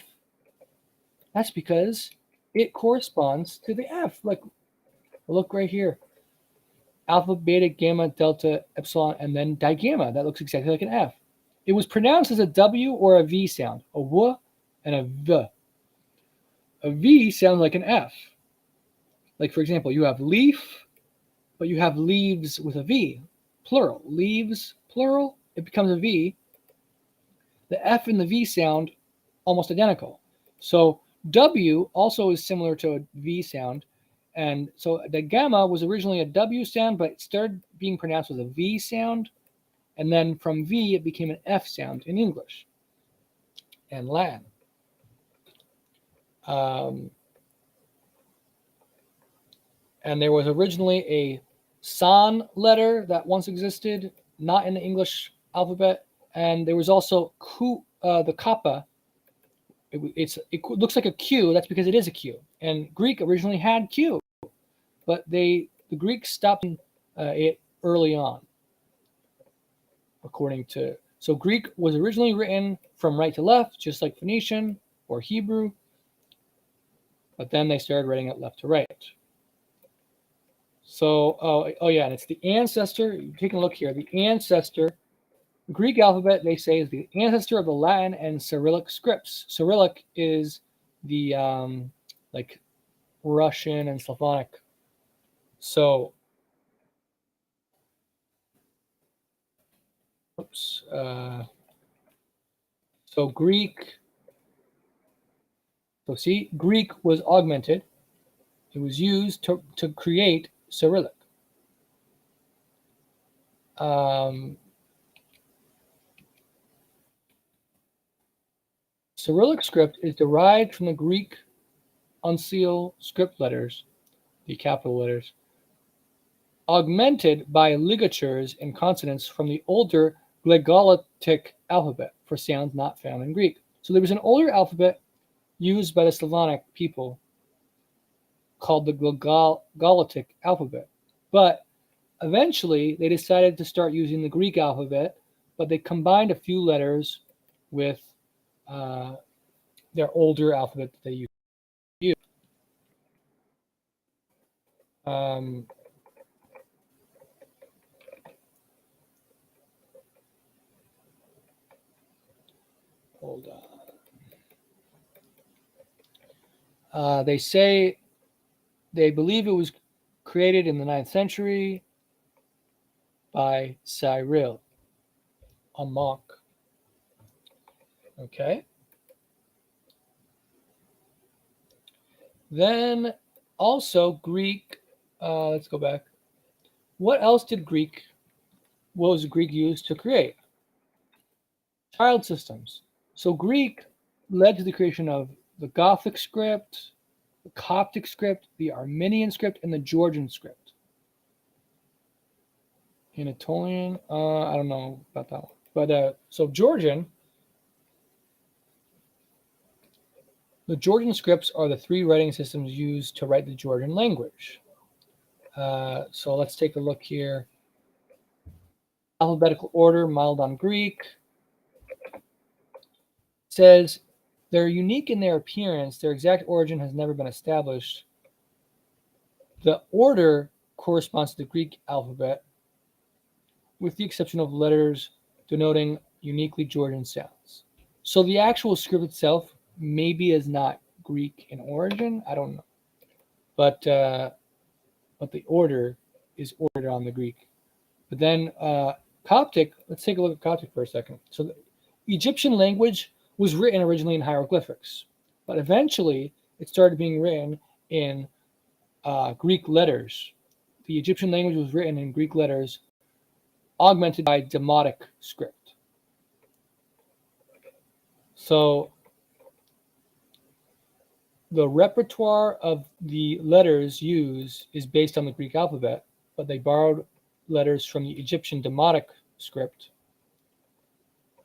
That's because it corresponds to the F. Like, look right here. Alpha, beta, gamma, delta, epsilon, and then digamma. That looks exactly like an F. It was pronounced as a W or a V sound, a W and a V. A V sounds like an F. Like, for example, you have leaf, but you have leaves with a V, plural. Leaves, plural, it becomes a V. The F and the V sound almost identical. So W also is similar to a V sound. And so the gamma was originally a W sound, but it started being pronounced with a V sound. And then from V, it became an F sound in English and Latin. And there was originally a San letter that once existed, not in the English alphabet. And there was also the kappa. It looks like a Q. That's because it is a Q. And Greek originally had Q, but the Greeks stopped it early on. So Greek was originally written from right to left, just like Phoenician or Hebrew, but then they started writing it left to right. So, oh yeah, and it's the ancestor. Take a look here. The ancestor, the Greek alphabet, they say, is the ancestor of the Latin and Cyrillic scripts. Cyrillic is the like Russian and Slavonic. So, oops. So Greek. So see, Greek was augmented. It was used to create Cyrillic. Cyrillic script is derived from the Greek uncial script letters, the capital letters, augmented by ligatures and consonants from the older glagolitic alphabet for sounds not found in Greek. So there was an older alphabet used by the Slavonic people called the glagolitic alphabet. But eventually they decided to start using the Greek alphabet, but they combined a few letters with their older alphabet that they used. Hold on. They say they believe it was created in the 9th century by Cyril, a monk. Okay. Then also Greek, let's go back. What else was Greek used to create? Child systems. So Greek led to the creation of the Gothic script, the Coptic script, the Armenian script, and the Georgian script. Anatolian, I don't know about that one. But so Georgian, the Georgian scripts are the 3 writing systems used to write the Georgian language. So let's take a look here. Alphabetical order, modeled on Greek. It says they're unique in their appearance. Their exact origin has never been established. The order corresponds to the Greek alphabet, with the exception of letters denoting uniquely Georgian sounds. So the actual script itself maybe is not Greek in origin. I don't know. But the order is ordered on the Greek. But then Coptic, let's take a look at Coptic for a second. So the Egyptian language was written originally in hieroglyphics, but eventually it started being written in Greek letters. The Egyptian language was written in Greek letters, augmented by Demotic script. So The repertoire of the letters used is based on the Greek alphabet, but they borrowed letters from the Egyptian Demotic script.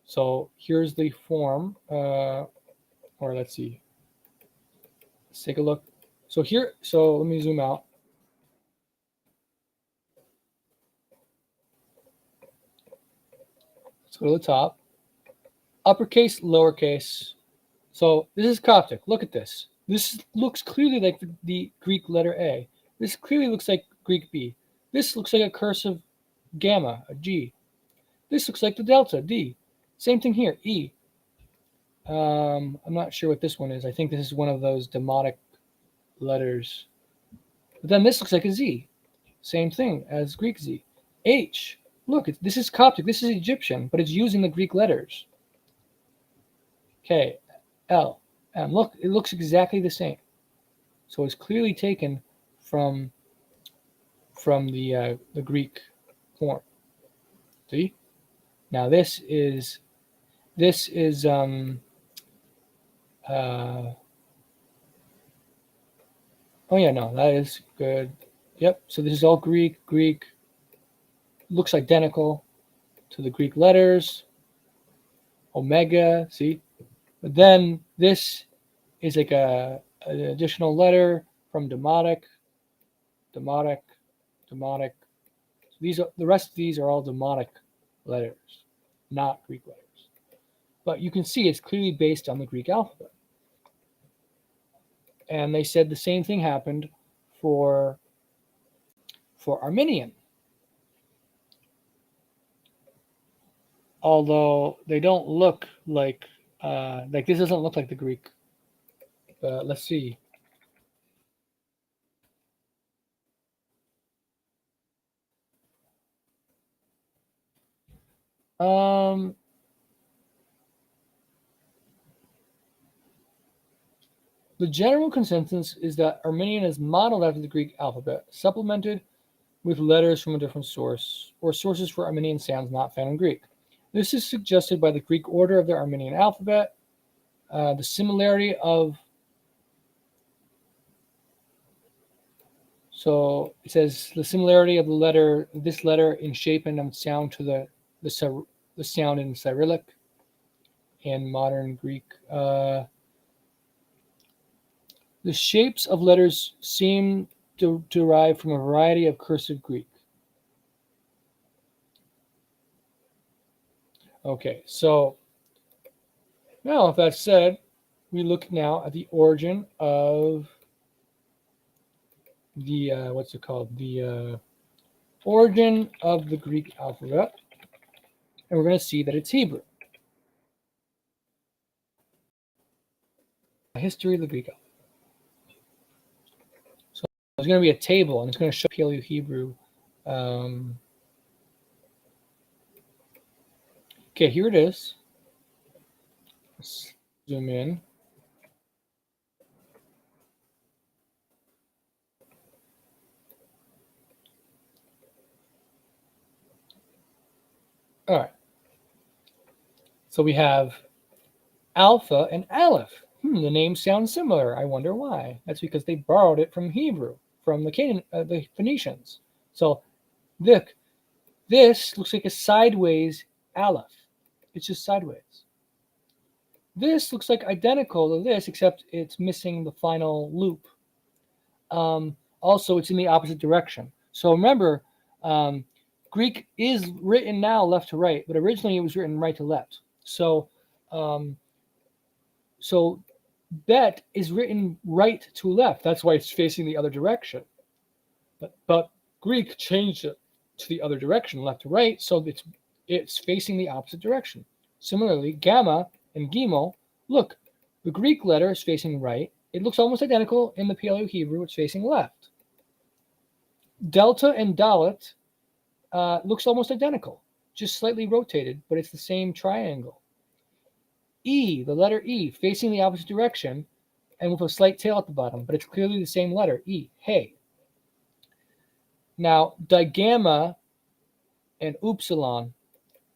So here's the form, or let's see. Let's take a look. So let me zoom out. Let's go to the top. Uppercase, lowercase. So this is Coptic. Look at this. This looks clearly like the Greek letter A. This clearly looks like Greek B. This looks like a cursive gamma, a G. This looks like the delta, D. Same thing here, E. I'm not sure what this one is. I think this is one of those demotic letters. But then this looks like a Z. Same thing as Greek Z. H. Look, this is Coptic. This is Egyptian, but it's using the Greek letters. K, L, M. Look, it looks exactly the same. So it's clearly taken from the Greek form. See? Now this is oh yeah, no, that is good. Yep. So this is all Greek. Greek looks identical to the Greek letters. Omega, see? But then this is like an additional letter from Demotic. So the rest of these are all Demotic letters, not Greek letters. But you can see it's clearly based on the Greek alphabet. And they said the same thing happened for Armenian. Although they don't look like this doesn't look like the Greek. Let's see. The general consensus is that Armenian is modeled after the Greek alphabet, supplemented with letters from a different source, or sources for Armenian sounds not found in Greek. This is suggested by the Greek order of the Armenian alphabet, the similarity of. So it says the similarity of this letter in shape and sound to the sound in Cyrillic and modern Greek. The shapes of letters seem to derive from a variety of cursive Greek. Okay, so now with that said, we look now at the origin of the the origin of the Greek alphabet, and we're going to see that it's Hebrew. History of the Greek alphabet. So there's going to be a table, and it's going to show Paleo Hebrew. Okay, here it is. Let's zoom in. All right. So we have Alpha and Aleph. The names sound similar. I wonder why. That's because they borrowed it from Hebrew, from the Phoenicians. So look, this looks like a sideways Aleph. It's just sideways. This looks like identical to this, except it's missing the final loop. Also, it's in the opposite direction. So remember, Greek is written now left to right, but originally it was written right to left. So bet is written right to left. That's why it's facing the other direction. But Greek changed it to the other direction, left to right, so it's facing the opposite direction. Similarly, gamma and gimel, look, the Greek letter is facing right. It looks almost identical in the Paleo Hebrew. It's facing left. Delta and dalet looks almost identical, just slightly rotated, but it's the same triangle. E, the letter E, facing the opposite direction and with a slight tail at the bottom, but it's clearly the same letter, E, hey. Now, digamma and upsilon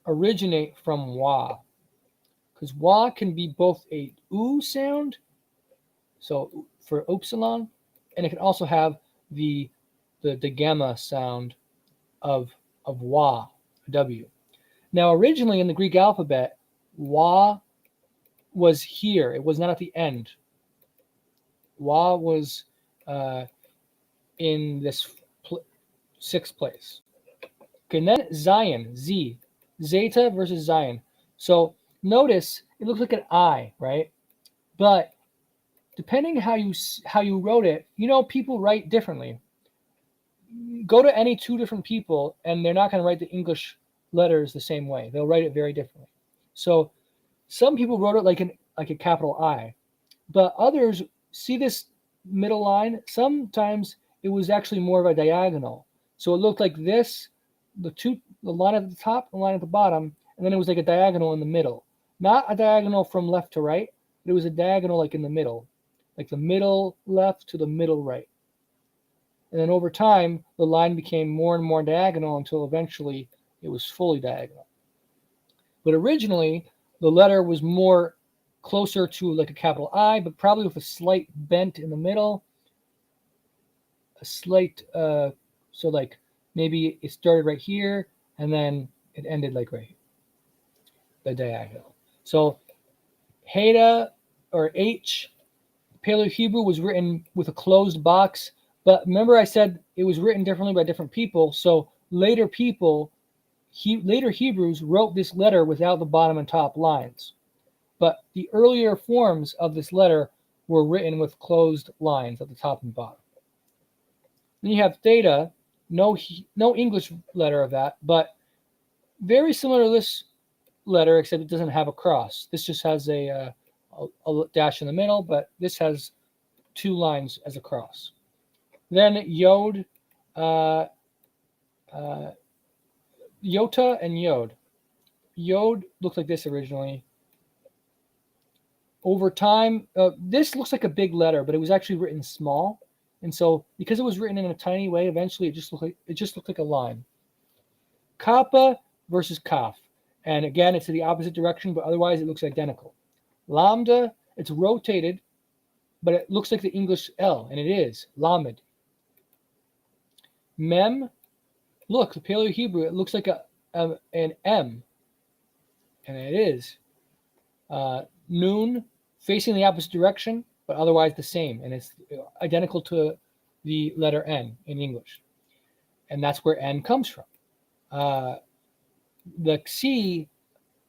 originate from wa, because wa can be both a oo sound So for upsilon, and it can also have the gamma sound of wa, w. Now originally in the Greek alphabet, wa was here. It was not at the end. Wa was in this sixth place. Okay, and then Zion, Z, Zeta versus Zion. So notice it looks like an I, right? But depending how you wrote it, people write differently. Go to any two different people, and they're not going to write the English letters the same way. They'll write it very differently. So some people wrote it like a capital I, but others see this middle line. Sometimes it was actually more of a diagonal. So it looked like this, the line at the top, the line at the bottom, and then it was like a diagonal in the middle. Not a diagonal from left to right, but it was a diagonal like in the middle, like the middle left to the middle right. And then over time, the line became more and more diagonal until eventually it was fully diagonal. But originally, the letter was more closer to like a capital I, but probably with a slight bent in the middle. A slight, so like maybe it started right here and then it ended like right here, the diagonal. So Heda or H, Paleo-Hebrew was written with a closed box, but remember I said it was written differently by different people. So later Hebrews wrote this letter without the bottom and top lines. But the earlier forms of this letter were written with closed lines at the top and bottom. Then you have theta, no English letter of that, but very similar to this letter, except it doesn't have a cross. This just has a dash in the middle, but this has two lines as a cross. Then yod, yota and yod. Yod looked like this originally. Over time, this looks like a big letter, but it was actually written small. And so because it was written in a tiny way, eventually it just looked like a line. Kappa versus kaf. And again, it's in the opposite direction, but otherwise it looks identical. Lambda, it's rotated, but it looks like the English L, and it is, lamed. Mem, look, the Paleo-Hebrew, it looks like an M, and it is. Nun, facing the opposite direction, but otherwise the same, and it's identical to the letter N in English. And that's where N comes from. The Xi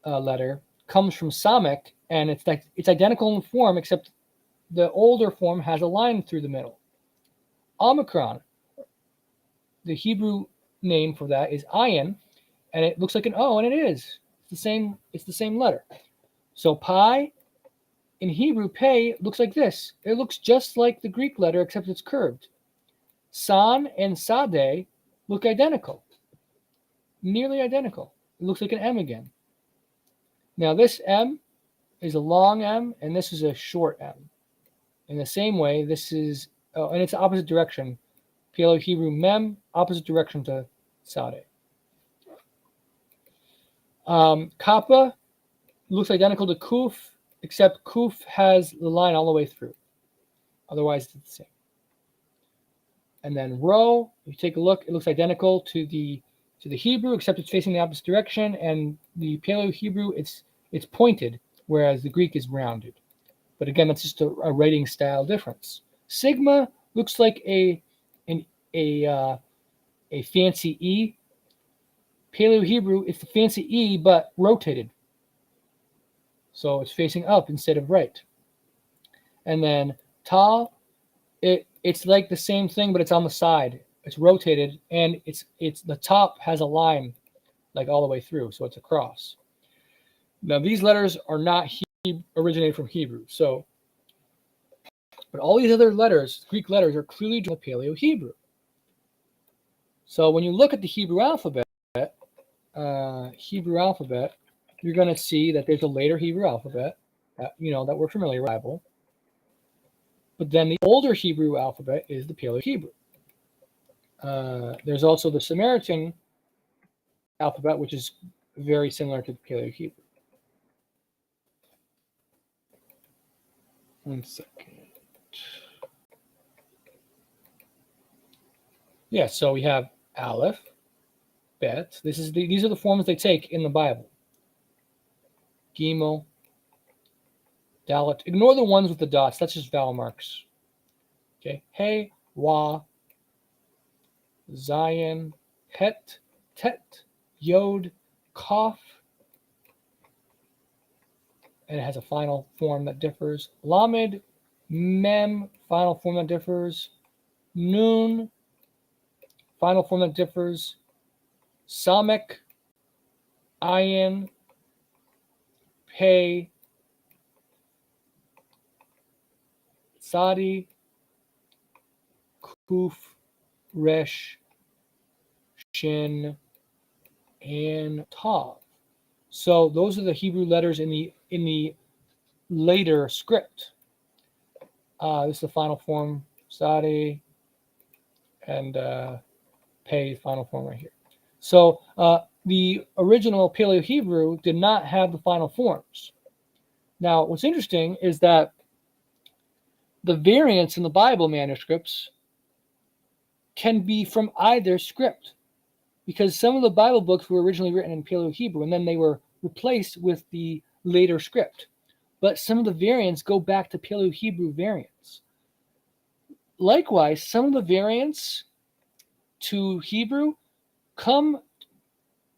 letter comes from Samek, and it's identical in form, except the older form has a line through the middle. Omicron, the Hebrew name for that is Ayin, and it looks like an O, and it is. It's the same letter. So pi, in Hebrew, pei looks like this. It looks just like the Greek letter, except it's curved. San and sade look identical, nearly identical. It looks like an M again. Now this M is a long M, and this is a short M. In the same way, this is, and it's opposite direction. Paleo-Hebrew mem, opposite direction to sade. Kappa looks identical to kuf, except kuf has the line all the way through. Otherwise, it's the same. And then rho, if you take a look, it looks identical to the Hebrew, except it's facing the opposite direction. And the Paleo-Hebrew, it's pointed, whereas the Greek is rounded. But again, that's just a writing style difference. Sigma looks like a fancy E. Paleo-Hebrew, it's the fancy E, but rotated. So it's facing up instead of right. And then Tal, it's like the same thing, but it's on the side. It's rotated, and it's the top has a line like all the way through, so it's a cross. Now these letters are not originated from Hebrew, but all these other letters, Greek letters, are clearly from the Paleo-Hebrew. So when you look at the Hebrew alphabet, you're going to see that there's a later Hebrew alphabet that we're familiar with. But then the older Hebrew alphabet is the Paleo-Hebrew. There's also the Samaritan alphabet, which is very similar to the Paleo-Hebrew. 1 second. Yeah, so we have Aleph, Bet. These are the forms they take in the Bible. Gimel, Dalet. Ignore the ones with the dots. That's just vowel marks. Okay. Hey, Wa, Zayin, Het, Tet, Yod, Kaf. And it has a final form that differs. Lamed, Mem, final form that differs. Nun, final form that differs. Samek, Ayin, Pei, Sadi, Kuf, Resh, Shin, and Tav. So those are the Hebrew letters in the later script. This is the final form, Sadi, and Pei, final form right here. So the original Paleo-Hebrew did not have the final forms. Now, what's interesting is that the variants in the Bible manuscripts can be from either script, because some of the Bible books were originally written in Paleo-Hebrew, and then they were replaced with the later script. But some of the variants go back to Paleo-Hebrew variants. Likewise, some of the variants to Hebrew come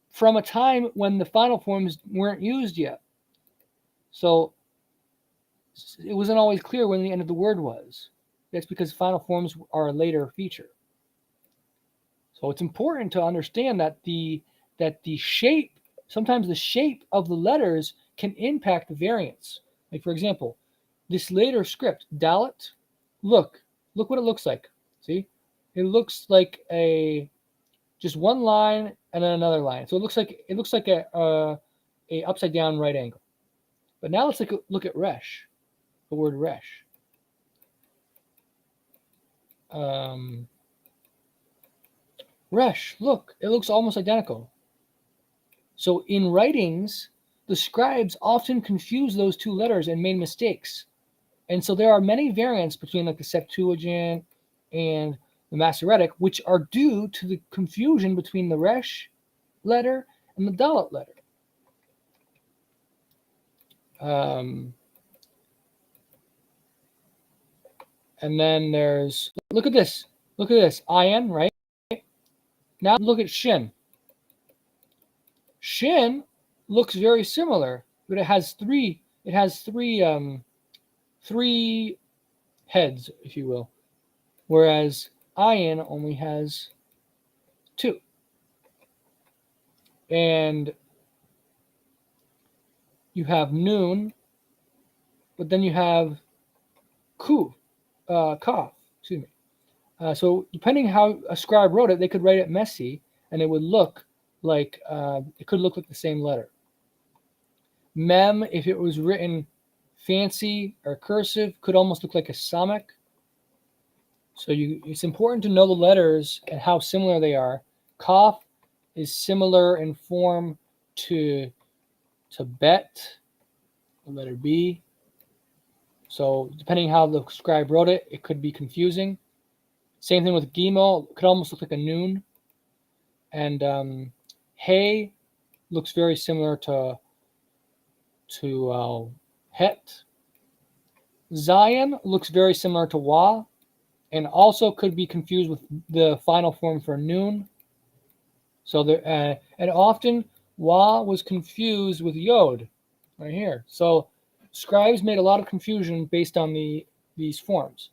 from a time when the final forms weren't used yet. So it wasn't always clear when the end of the word was. That's because final forms are a later feature. So it's important to understand that the shape, sometimes the shape of the letters can impact the variants. Like, for example, this later script, Dalet, look what it looks like. See? It looks like just one line and then another line. So it looks like a upside down right angle. But now let's look at Resh, the word Resh. Resh, look, it looks almost identical. So in writings, the scribes often confused those two letters and made mistakes. And so there are many variants between like the Septuagint and the Masoretic, which are due to the confusion between the Resh letter and the Dalet letter. And then there's, look at this, Ayin, right? Now look at Shin. Shin looks very similar, but it has three heads, if you will, whereas Ayin only has two. And you have Nun, but then you have Kaf, excuse me. So depending how a scribe wrote it, they could write it messy, and it would look like it could look like the same letter. Mem, if it was written fancy or cursive, could almost look like a samek. So it's important to know the letters and how similar they are. Kaf is similar in form to Bet, the letter B. So depending how the scribe wrote it, it could be confusing. Same thing with Gimel, it could almost look like a Nun. And Hey looks very similar to Het. Zayin looks very similar to Wa, and also could be confused with the final form for Nun. So there, and often Wa was confused with Yod, right here. So scribes made a lot of confusion based on these forms,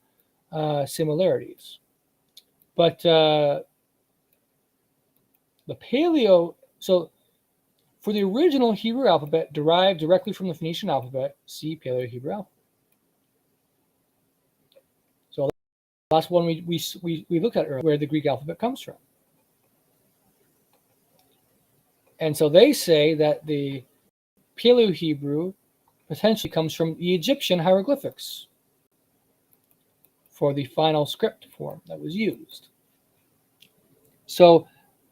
similarities. But the Paleo, so for the original Hebrew alphabet derived directly from the Phoenician alphabet, see Paleo-Hebrew alphabet. So that's one we looked at earlier, where the Greek alphabet comes from. And so they say that the Paleo-Hebrew potentially comes from the Egyptian hieroglyphics for the final script form that was used. So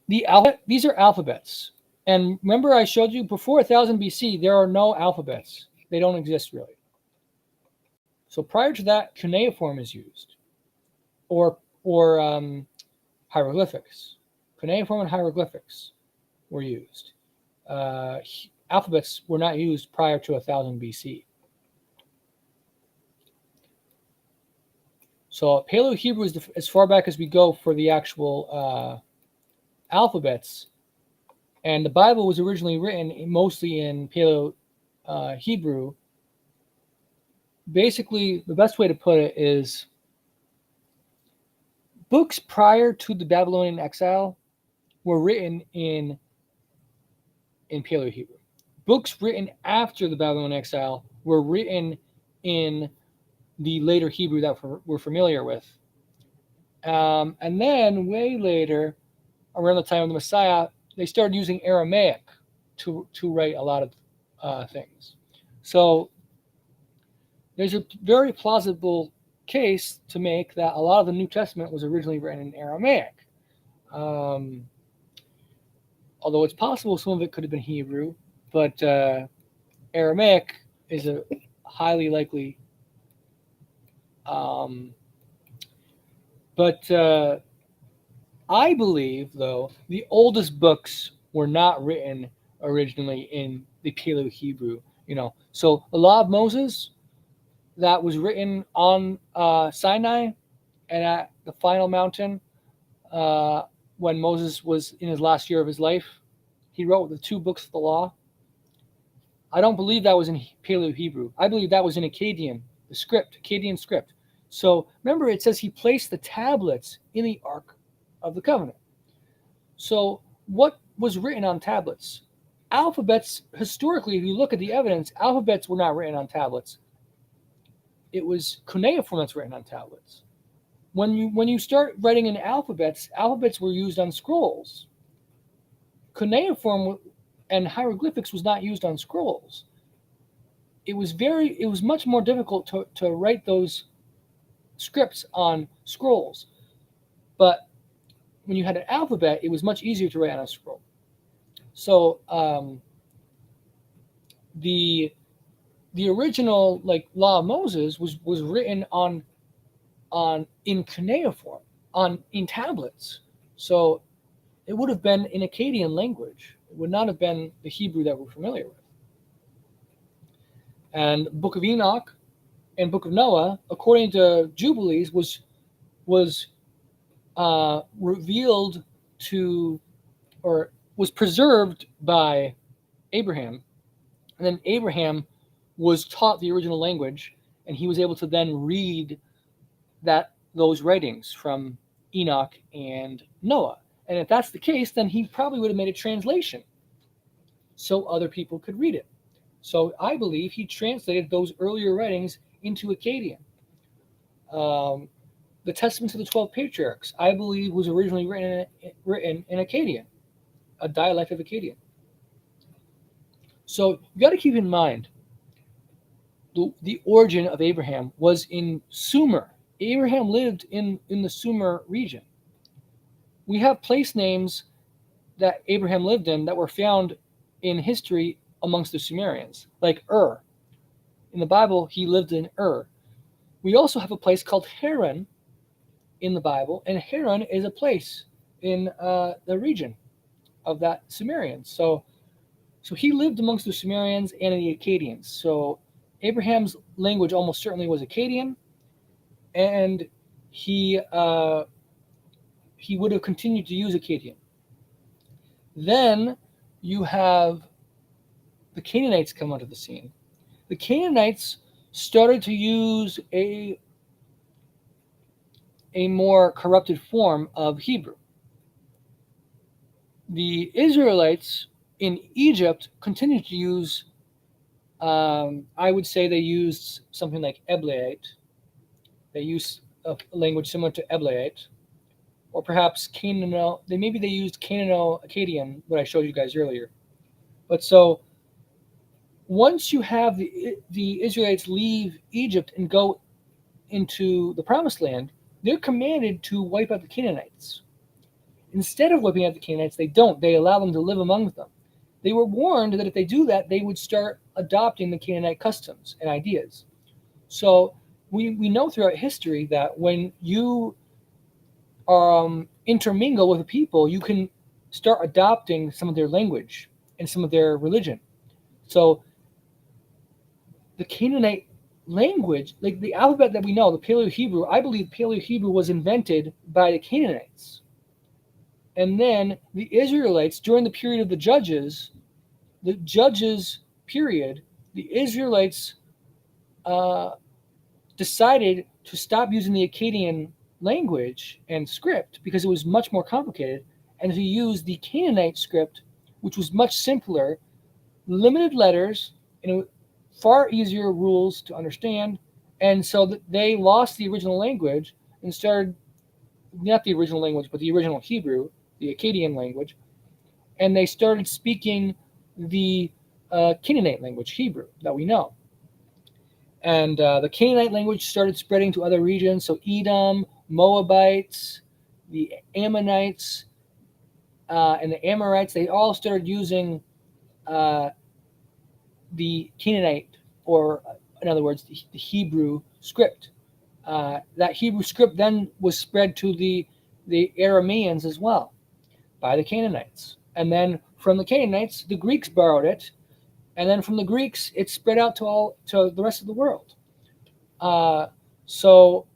these are alphabets. And remember I showed you before 1000 BC, there are no alphabets. They don't exist really. So prior to that, cuneiform is used, or hieroglyphics. Cuneiform and hieroglyphics were used. Alphabets were not used prior to 1000 BC. So Paleo-Hebrew is as far back as we go for the actual alphabets, and the Bible was originally written mostly in Paleo-Hebrew. Basically, the best way to put it is books prior to the Babylonian exile were written in Paleo-Hebrew. Books written after the Babylonian exile were written in the later Hebrew that we're familiar with. And then way later, around the time of the Messiah, they started using Aramaic to write a lot of things. So there's a very plausible case to make that a lot of the New Testament was originally written in Aramaic. Although it's possible some of it could have been Hebrew, but Aramaic is a highly likely. But I believe, though, the oldest books were not written originally in the Paleo-Hebrew. So the Law of Moses that was written on Sinai and at the final mountain when Moses was in his last year of his life, he wrote the 2 books of the law. I don't believe that was in Paleo-Hebrew. I believe that was in Akkadian, the script, Akkadian script. So remember, it says he placed the tablets in the Ark of the Covenant. So what was written on tablets? Alphabets, historically, if you look at the evidence, alphabets were not written on tablets. It was cuneiform that's written on tablets. When you start writing in alphabets were used on scrolls. Cuneiform and hieroglyphics was not used on scrolls. It was much more difficult to write those scripts on scrolls. But when you had an alphabet, it was much easier to write on a scroll. So the original Law of Moses was written in cuneiform, in tablets. So it would have been in Akkadian language. It would not have been the Hebrew that we're familiar with. And Book of Enoch and Book of Noah, according to Jubilees, was revealed to, or was preserved by Abraham. And then Abraham was taught the original language, and he was able to then read those writings from Enoch and Noah. And if that's the case, then he probably would have made a translation so other people could read it. So I believe he translated those earlier writings into Akkadian. The Testament to the 12 Patriarchs, I believe, was originally written in Akkadian, a dialect of Akkadian. So you got to keep in mind the origin of Abraham was in Sumer. Abraham lived in the Sumer region. We have place names that Abraham lived in that were found in history amongst the Sumerians, like Ur. In the Bible, he lived in Ur. We also have a place called Haran in the Bible, and Haran is a place in the region of that Sumerians. So he lived amongst the Sumerians and the Akkadians. So Abraham's language almost certainly was Akkadian, and he would have continued to use Akkadian. Then you have the Canaanites come onto the scene. The Canaanites started to use a more corrupted form of Hebrew. The Israelites in Egypt continued to use, I would say they used something like Eblaite. They used a language similar to Eblaite, or perhaps Canaanite. Maybe they used Canaanite-Akkadian, what I showed you guys earlier. But so once you have the Israelites leave Egypt and go into the Promised Land, they're commanded to wipe out the Canaanites. Instead of wiping out the Canaanites, they don't. They allow them to live among them. They were warned that if they do that, they would start adopting the Canaanite customs and ideas. So we know throughout history that when you intermingle with people, you can start adopting some of their language and some of their religion. So the Canaanite language, like the alphabet that we know, the Paleo Hebrew, I believe Paleo Hebrew was invented by the Canaanites. And then the Israelites, during the period of the Judges period, the Israelites uh, decided to stop using the Akkadian language and script because it was much more complicated, and to use the Canaanite script, which was much simpler, limited letters, and far easier rules to understand. And so they lost the original language and started, not the original language, but the original Hebrew, the Akkadian language, and they started speaking the Canaanite language, Hebrew, that we know. And the Canaanite language started spreading to other regions. So Edom, Moabites, the Ammonites, and the Amorites, they all started using uh, the Canaanite, or in other words, the Hebrew script. That Hebrew script then was spread to the Arameans as well by the Canaanites. And then from the Canaanites, the Greeks borrowed it. And then from the Greeks, it spread out to the rest of the world. So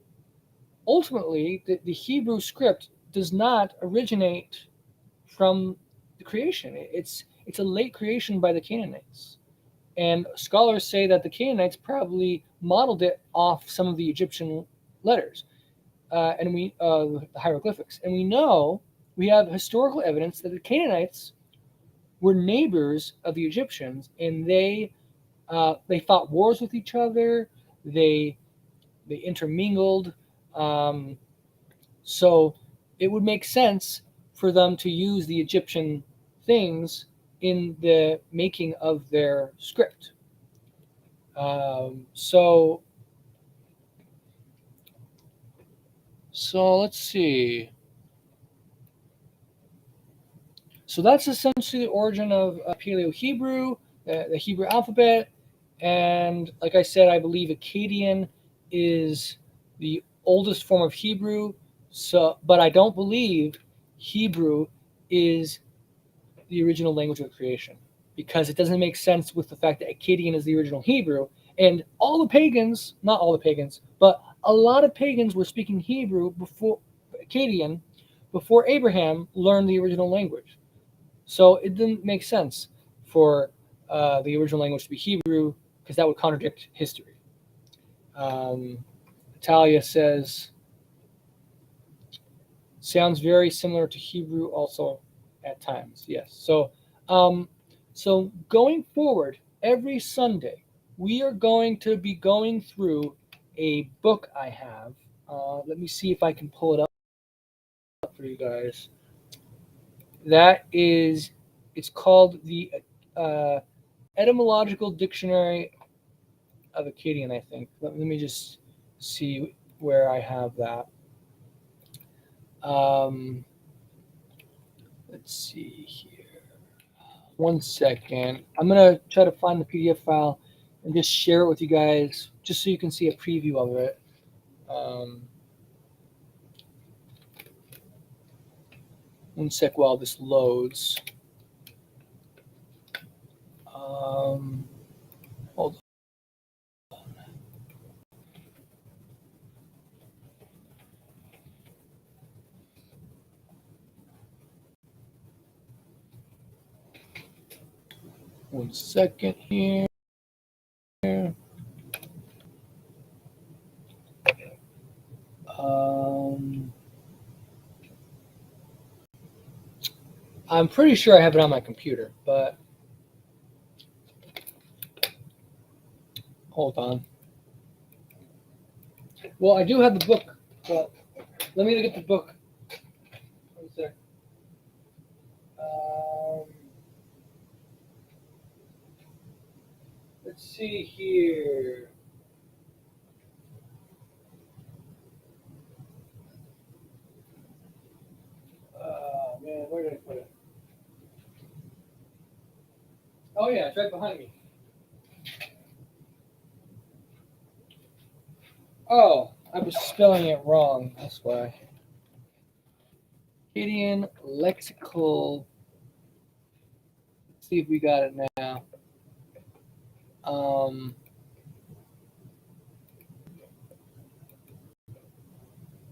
ultimately, the Hebrew script does not originate from the creation. It's a late creation by the Canaanites, and scholars say that the Canaanites probably modeled it off some of the Egyptian letters, and the hieroglyphics. And we have historical evidence that the Canaanites were neighbors of the Egyptians, and they fought wars with each other. They intermingled. Um, so it would make sense for them to use the Egyptian things in the making of their script. So let's see. So that's essentially the origin of Paleo Hebrew, the Hebrew alphabet, and like I said, I believe Akkadian is the oldest form of Hebrew. So, but I don't believe Hebrew is the original language of creation, because it doesn't make sense with the fact that Akkadian is the original Hebrew, and all the pagans, not all the pagans, but a lot of pagans were speaking Hebrew before Akkadian, before Abraham learned the original language. So it didn't make sense for the original language to be Hebrew, because that would contradict history. Um, Natalia says, sounds very similar to Hebrew also at times. Yes. Um, so going forward, every Sunday, we are going to be going through a book I have. Let me see if I can pull it up for you guys. It's called the uh, Etymological Dictionary of Akkadian, I think. Let me just see where I have that. Um, let's see here. One second. I'm going to try to find the PDF file and just share it with you guys, just so you can see a preview of it. One sec while this loads. Hold on. One second here. I'm pretty sure I have it on my computer, but hold on. Well, I do have the book, but let me look at the book. One sec. Let's see here. Man, where did I put it? Oh yeah, it's right behind me. was spelling it wrong. That's why. Akkadian lexical. Let's see if we got it now.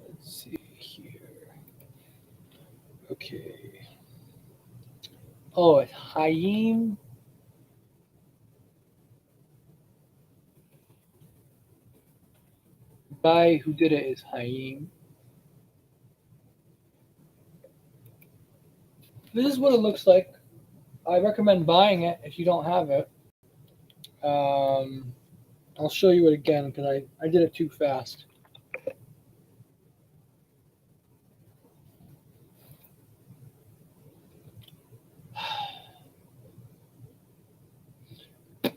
Let's see here. Okay. Oh, it's Hayim. Guy who did it is Hayim. This is what it looks like. I recommend buying it if you don't have it. I'll show you it again because I did it too fast.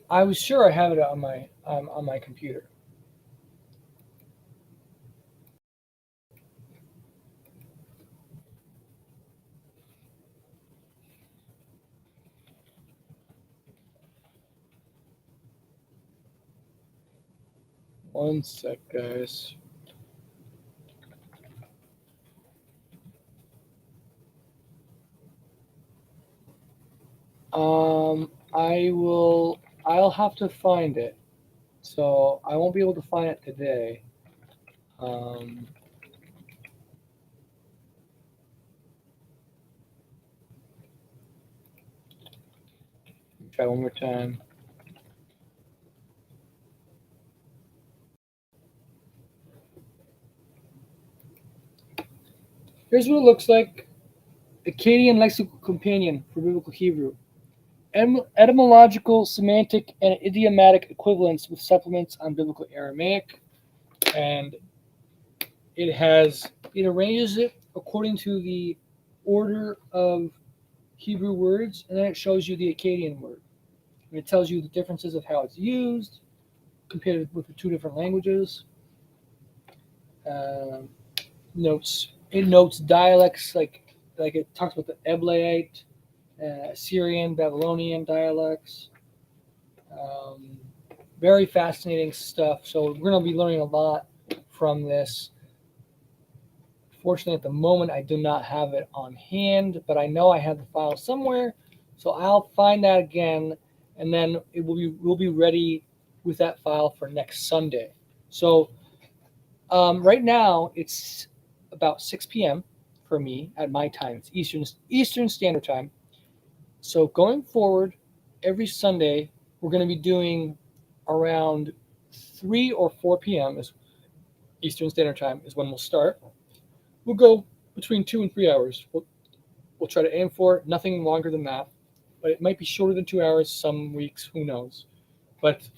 I was sure I have it on my computer. One sec, guys. I'll have to find it. So I won't be able to find it today. Try one more time. Here's what it looks like. Akkadian Lexical Companion for Biblical Hebrew. Etymological, semantic, and idiomatic equivalents with supplements on Biblical Aramaic. And it arranges it according to the order of Hebrew words, and then it shows you the Akkadian word. And it tells you the differences of how it's used compared with the two different languages. It notes dialects like it talks about the Eblaite, Syrian, Babylonian dialects. Very fascinating stuff. So we're going to be learning a lot from this. Fortunately, at the moment, I do not have it on hand, but I know I have the file somewhere. So I'll find that again, and then we'll be ready with that file for next Sunday. So right now it's about 6 p.m. for me at my time. It's Eastern Standard Time. So going forward, every Sunday we're going to be doing around 3 or 4 p.m. is Eastern Standard Time is when we'll start. We'll go between 2 and 3 hours. We'll try to aim for nothing longer than that, but it might be shorter than 2 hours some weeks. Who knows? But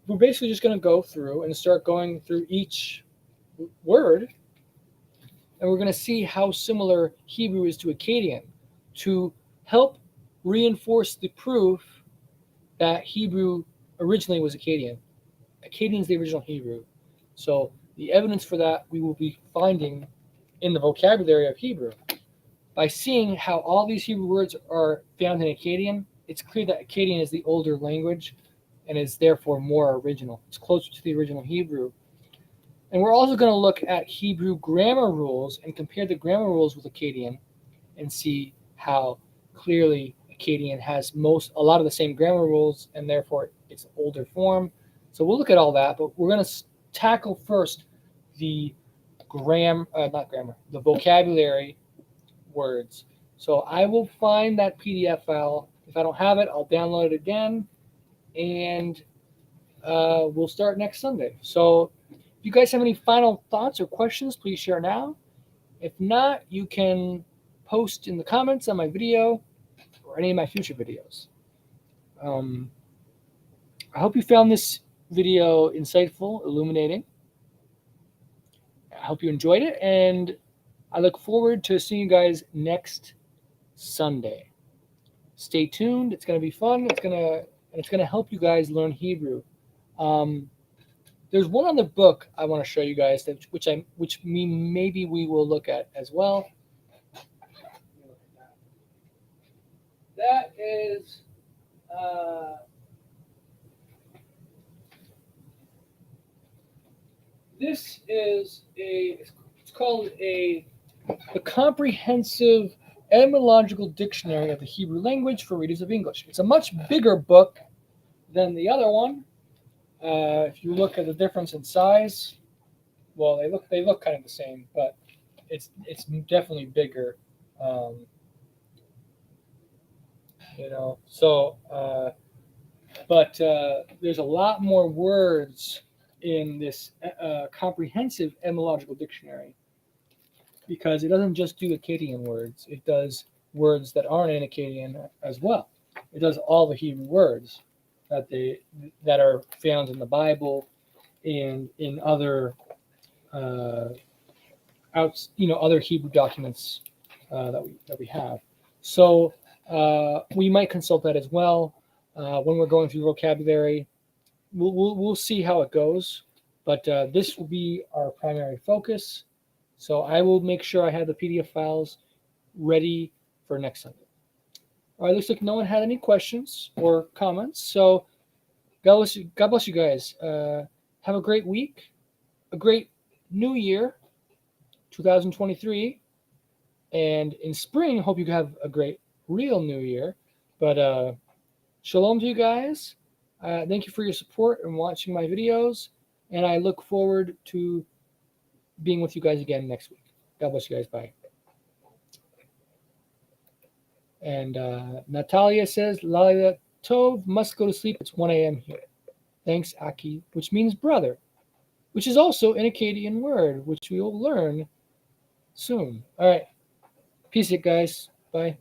we're basically just going to go through and start going through each word, and we're going to see how similar Hebrew is to Akkadian to help reinforce the proof that Hebrew originally was Akkadian. Akkadian is the original Hebrew. So the evidence for that we will be finding in the vocabulary of Hebrew. By seeing how all these Hebrew words are found in Akkadian, it's clear that Akkadian is the older language and is therefore more original. It's closer to the original Hebrew. And we're also going to look at Hebrew grammar rules and compare the grammar rules with Akkadian and see how clearly Akkadian has a lot of the same grammar rules and therefore it's an older form. So we'll look at all that, but we're going to tackle first the the vocabulary words. So I will find that PDF file. If I don't have it, I'll download it again, and we'll start next Sunday. So if you guys have any final thoughts or questions, please share now. If not, you can post in the comments on my video or any of my future videos. I hope you found this video insightful, illuminating. I hope you enjoyed it, and I look forward to seeing you guys next Sunday. Stay tuned. It's going to be fun. It's going to help you guys learn Hebrew. There's one other book I want to show you guys which maybe we will look at as well. That is This is it's called the Comprehensive Etymological Dictionary of the Hebrew Language for Readers of English. It's a much bigger book than the other one. If you look at the difference in size, well, they look kind of the same, but it's definitely bigger. Um, but there's a lot more words in this comprehensive etymological dictionary because it doesn't just do Akkadian words; it does words that aren't in Akkadian as well. It does all the Hebrew words that are found in the Bible and in other other Hebrew documents that we have. So we might consult that as well when we're going through vocabulary. We'll see how it goes, but this will be our primary focus. So I will make sure I have the PDF files ready for next Sunday. All right, looks like no one had any questions or comments. So God bless you guys. Have a great week, a great new year, 2023. And in spring, hope you have a great real new year. But shalom to you guys. Thank you for your support and watching my videos. And I look forward to being with you guys again next week. God bless you guys. Bye. And Natalia says, Laila Tov, must go to sleep. It's 1 a.m. here. Thanks, Aki, which means brother, which is also an Akkadian word, which we will learn soon. All right. Peace, it guys. Bye.